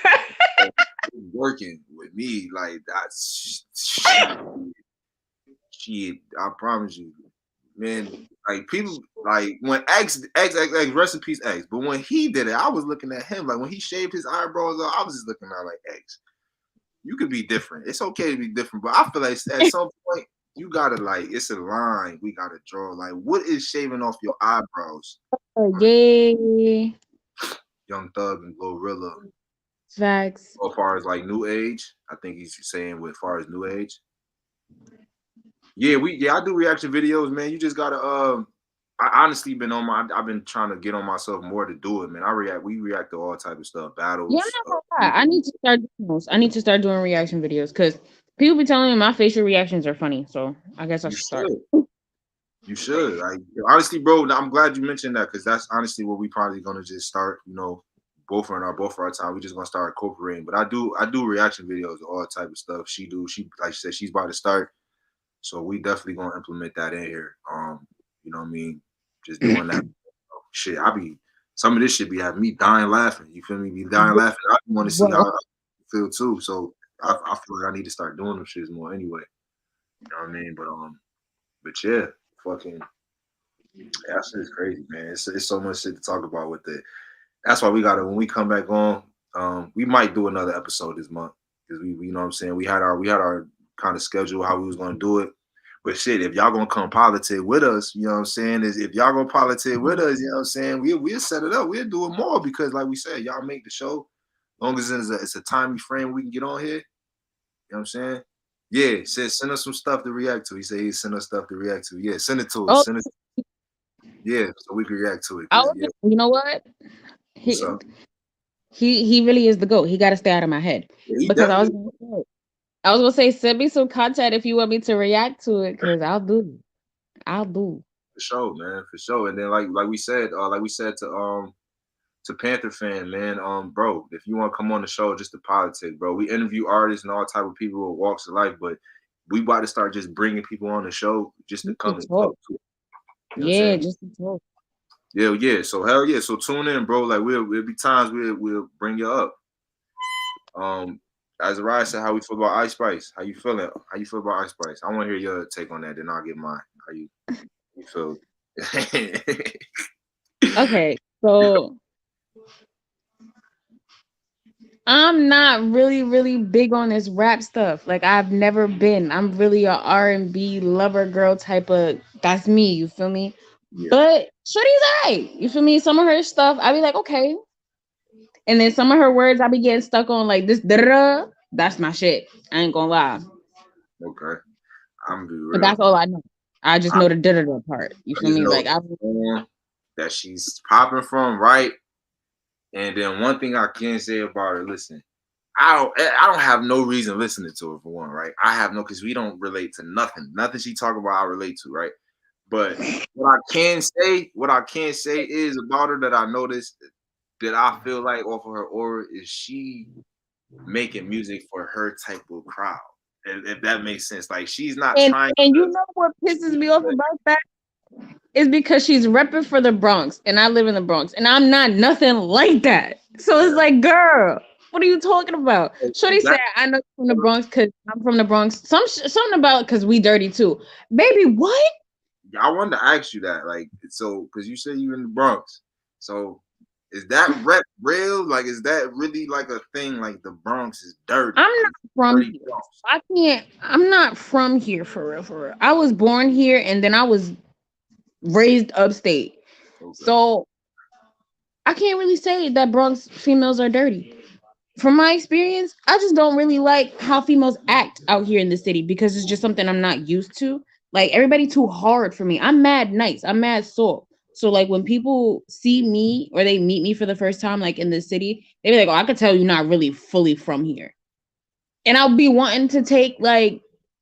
Working with me, like that's she. I promise you, man. Like people, like when X, rest in peace, X. But when he did it, I was looking at him like when he shaved his eyebrows off. I was just looking at like X. You could be different. It's okay to be different, but I feel like at some point you gotta like it's a line we gotta draw. Like, what is shaving off your eyebrows? Yay. Young Thug and Glorilla. Facts. As far as like new age, I think he's saying with far as new age. I do reaction videos, man. You just gotta I honestly been on my I've been trying to get on myself more to do it, man. We react to all type of stuff, Yeah, I'm battles. not gonna lie. I need to start doing those. I need to start doing reaction videos because people be telling me my facial reactions are funny. So I guess I You should start. should. You should. Like honestly, bro, I'm glad you mentioned that because that's honestly what we probably gonna just start, both for our time. We just gonna start incorporating. But I do reaction videos, all type of stuff. She like she said, she's about to start. So we definitely gonna implement that in here. You know what I mean? Just doing that shit. Some of this shit be having me dying laughing. You feel me? Be dying laughing. I want to see how Well, I feel too. So I feel like I need to start doing them shits more anyway. You know what I mean? But yeah, fucking that shit is crazy, man. It's so much shit to talk about with it. That's why we gotta when we come back on, we might do another episode this month because you know what I'm saying. We had our kind of schedule how we was gonna do it. But shit, if y'all gonna come politic with us, you know what I'm saying, is if y'all gonna politic with us, you know what I'm saying, we'll set it up. We'll do it more because like we said, y'all make the show. As long as it's a timely frame we can get on here, you know what I'm saying? Yeah, said send us some stuff to react to. He said he send us stuff to react to. Yeah, send it to us. oh, Send it, yeah, so we can react to it. I Cause was. yeah, You know what? what's He up? he really is the goat. He got to stay out of my head Yeah, he because definitely I was gonna say send me some content if you want me to react to it because I'll do. I'll do. for sure, man, for sure. And then like we said to Panther fan, man, bro, if you want to come on the show, just the politics, bro. We interview artists and all type of people with walks of life, but we about to start just bringing people on the show just to Just to come and talk talk. to. You know what I'm Yeah, saying? just to talk. Yeah, yeah. So hell yeah. So tune in, bro. Like we'll be times we'll bring you up. Um, as Ryan said, how we feel about Ice Spice? How you feeling? How you feel about Ice Spice? I want to hear your take on that. Then I'll get mine. How you feel? Okay, so I'm not really big on this rap stuff. Like I've never been. I'm really a R&B lover girl type of. That's me. You feel me? Yeah. But Shorty's alright. You feel me? Some of her stuff, I be like, okay. And then some of her words, I be getting stuck on like this. Da-da-da. That's my shit. I ain't gonna lie. Okay. I'm gonna be But real. that's all I know. I just I, know the da-da-da part. You I feel just me? know Like I. that she's popping from right. And then one thing I can say about her, listen, I don't have no reason listening to her for one, right? I have no because we don't relate to nothing. Nothing she talk about I relate to, right? But what I can say is about her that I noticed that I feel like off of her aura is she making music for her type of crowd. If that makes sense. Like she's not And trying and you to know what pisses me off about that is because she's repping for the Bronx, and I live in the Bronx, and I'm not nothing like that. So it's yeah, like, girl, What are you talking about? Shorty said, Black I know you're from the Bronx because I'm from the Bronx. Something about because we dirty too. Baby, what? I wanted to ask you that, like, so because you say you in the Bronx, so is that rep real? Like, is that really like a thing? Like, the Bronx is dirty, I'm like not from dirty here. Bronx. I can't, I'm not from here for real, for real. I was born here and then I was raised upstate. Okay, So I can't really say that Bronx females are dirty. From my experience, I just don't really like how females act out here in the city because it's just something I'm not used to. Like everybody too hard for me. I'm mad nice. I'm mad soft. So like when people see me or they meet me for the first time, like in the city, they be like, "Oh, I could tell you're not really fully from here." And I'll be wanting to take like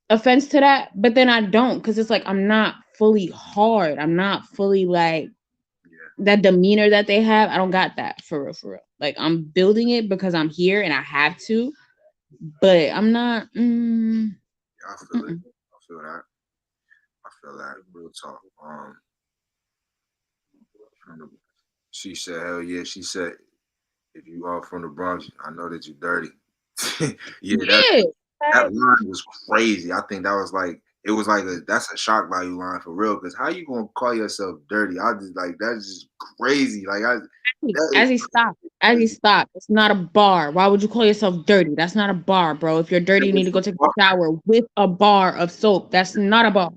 offense to that, but then I don't because it's like I'm not fully hard. I'm not fully like yeah, that demeanor that they have. I don't got that for real, for real. Like I'm building it because I'm here and I have to, but I'm not. I feel it. Mm-mm. I feel that. I feel that. Real talk. From the, she said, "Hell yeah." She said, "If you are from the Bronx, I know that you're dirty." Yeah, Yeah, that like, line was crazy. I think that was like it was like that's a shock value line for real. Because how you gonna call yourself dirty? I just like that's just crazy. Like I that is as he stopped, as he crazy. stopped. It's not a bar. Why would you call yourself dirty? That's not a bar, bro. If you're dirty, you need to go take a shower with a bar of soap. That's not a bar.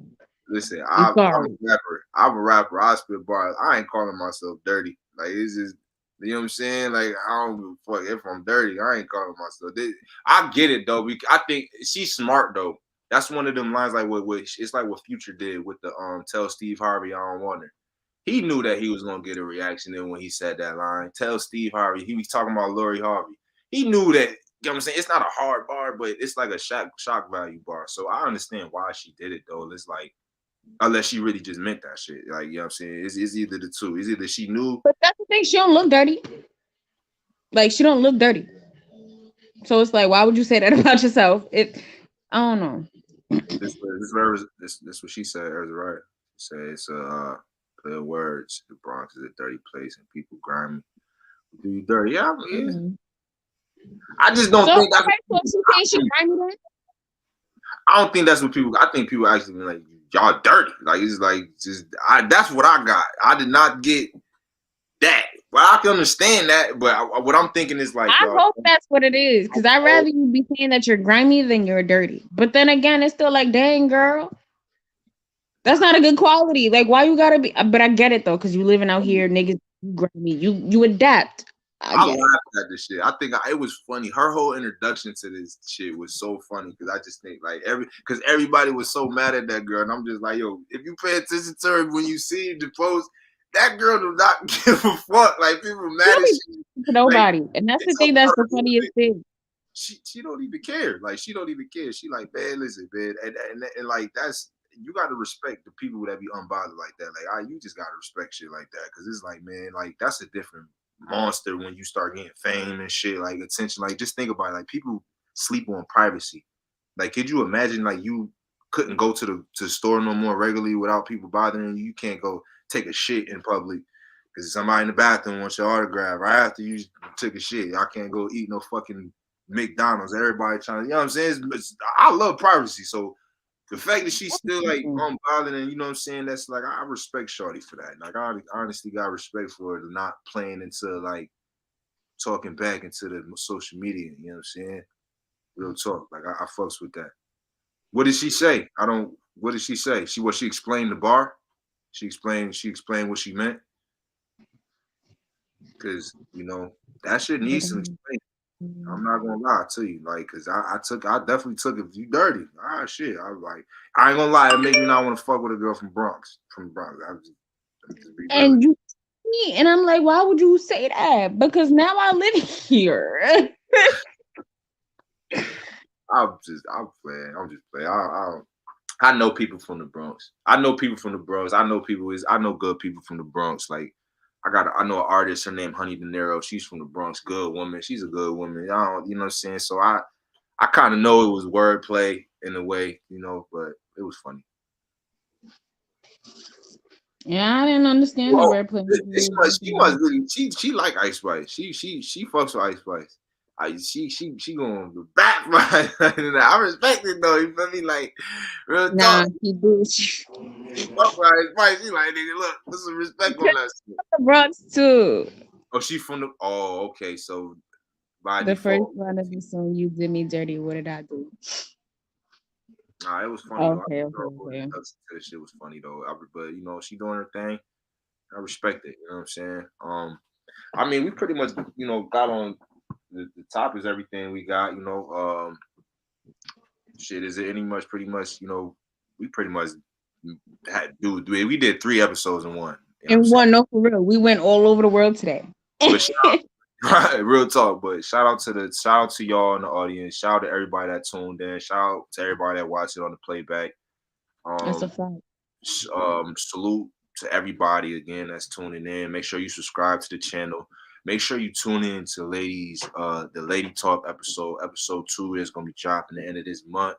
Listen, I'm I'm a sorry. rapper. I'm a rapper. I spit bars. I ain't calling myself dirty. Like it's just you know what I'm saying. Like I don't give a fuck if I'm dirty. I ain't calling myself. I get it though. I think she's smart though. That's one of them lines like what it's like what Future did with the tell Steve Harvey I don't want her. He knew that he was gonna get a reaction then when he said that line. Tell Steve Harvey. He was talking about Lori Harvey. He knew that. You know what I'm saying? It's not a hard bar, but it's like a shock value bar. So I understand why she did it though. It's like unless she really just meant that shit. Like, you know what I'm saying? It's either the two. It's either she knew. But that's the thing. She don't look dirty. Like she don't look dirty. So it's like, why would you say that about yourself? I don't know. This what she said. It was right. She said it's play of words. The Bronx is a dirty place and people grimy. Do you dirty? Yeah, I mean, Mhm. I just So don't think that's. okay, so she saying she grimy then? I don't think that's what people. I think people actually be like y'all dirty. Like it's like just. That's what I got. I did not get that. Well, I can understand that, but what I'm thinking is like I y'all. hope that's what it is, because I'd rather you be saying that you're grimy than you're dirty. But then again, it's still like, dang, girl, that's not a good quality. Like, why you gotta be? But I get it though, because you living out here, niggas, you grimy. You adapt. I I get it. laughed at this shit. I think it was funny. Her whole introduction to this shit was so funny because I just think like because everybody was so mad at that girl, and I'm just like, yo, if you pay attention to her when you see the post, that girl do not give a fuck. Like people She mad don't as be shit. to Like nobody, and that's the it's thing. about That's her the funniest movement. thing. She don't even care. Like she don't even care. She like, man, listen, man, and like that's you got to respect the people that be unbothered like that. Like, you just got to respect shit like that because it's like, man, like that's a different monster when you start getting fame and shit, like attention. Like, just think about it. Like, people sleep on privacy. Like, could you imagine like you couldn't go to the store no more regularly without people bothering you? You can't go take a shit in public because somebody in the bathroom wants your autograph right after you took a shit. I can't go eat no fucking McDonald's. Everybody trying to, you know what I'm saying? I love privacy. So the fact that she's still like unbothered and you know what I'm saying, that's like I respect Shorty for that. Like I honestly got respect for her to not playing into like talking back into the social media. You know what I'm saying? Real talk. Like I fucks with that. What did she say? I don't. What did she say? She explained the bar. She explained what she meant because you know that shit needs some explaining. I'm not gonna lie to you, like, cause I definitely took it. You dirty, shit. I was like, I ain't gonna lie, it made me not want to fuck with a girl from the Bronx. Let me just be real. And you me, and I'm like, why would you say that? Because now I live here. I'm playing. I'm just playing. I know people from the Bronx. I know people from the Bronx. I know good people from the Bronx. Like, I know an artist. Her name Honey De Niro. She's from the Bronx. Good woman. She's a good woman. I don't, you know what I'm saying. So I kind of know it was wordplay in a way, you know, but it was funny. Yeah, I didn't understand the Well, red plate. she must really she like Ice Spice. She fucks with Ice Spice. She going back. I respect it though. You feel me? Like real Nah, talk. he do. She fuck with his fight. She like nigga, look, put some respect on that shit. The Bronx too. Oh, she from the. Oh, okay. So by The first default, line of the song, "You did me dirty. What did I do?" nah, it was funny though. I Okay, okay, girl okay. that shit was funny though. But you know, she doing her thing. I respect it. You know what I'm saying? I mean, we pretty much got on the topics, everything we got. Shit. Is it any much? Pretty much. We pretty much we did 3 episodes in one. You know what I'm And saying? one, no, for real, we went all over the world today. But right, real talk. But shout out to y'all in the audience. Shout out to everybody that tuned in. Shout out to everybody that watched it on the playback. That's a Um, fact. Salute to everybody again that's tuning in. Make sure you subscribe to the channel. Make sure you tune in to the Lady Talk episode 2 is gonna be dropping the end of this month.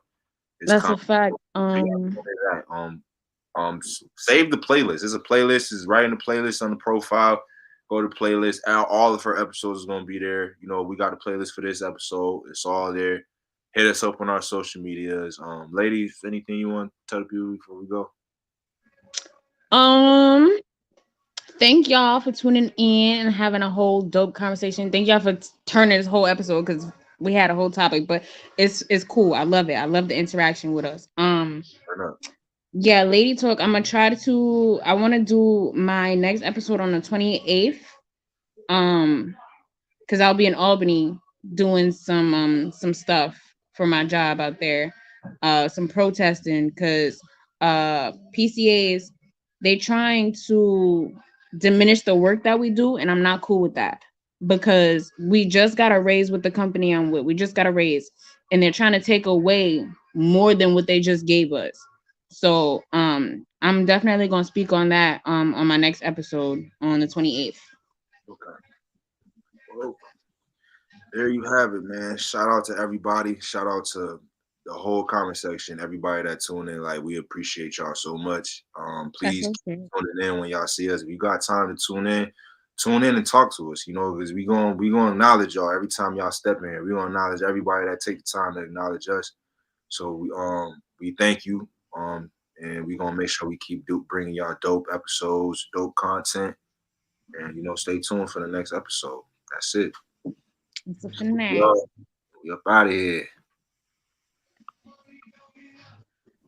It's That's coming. a fact. Make sure that, save the playlist. There's a playlist. Is right in the playlist on the profile. Go to playlist. All of her episodes is gonna be there. We got a playlist for this episode. It's all there. Hit us up on our social medias. Ladies, anything you want to tell the people before we go? Um, Thank y'all for tuning in and having a whole dope conversation. Thank y'all for turning this whole episode because we had a whole topic, but it's cool. I love it. I love the interaction with us. Turn up. Yeah, Lady Talk. I'm gonna try to. I want to do my next episode on the 28th. Um, because I'll be in Albany doing some stuff for my job out there. Some protesting because PCAs they trying to diminish the work that we do, and I'm not cool with that because we just got a raise with the company I'm with. We just got a raise, and they're trying to take away more than what they just gave us. So I'm definitely gonna speak on that on my next episode on the 28th. Okay. Well, there you have it, man. Shout out to everybody. Shout out to the whole comment section. Everybody that tuned in. Like, we appreciate y'all so much. That's Please keep okay. tuning in when y'all see us. If you got time to tune in and talk to us. Because we gonna acknowledge y'all every time y'all step in here. We gonna acknowledge everybody that take the time to acknowledge us. So we thank you. And we gonna make sure we keep bringing y'all dope episodes, dope content, and stay tuned for the next episode. That's it. It's a finesse. Yo, we up out of here.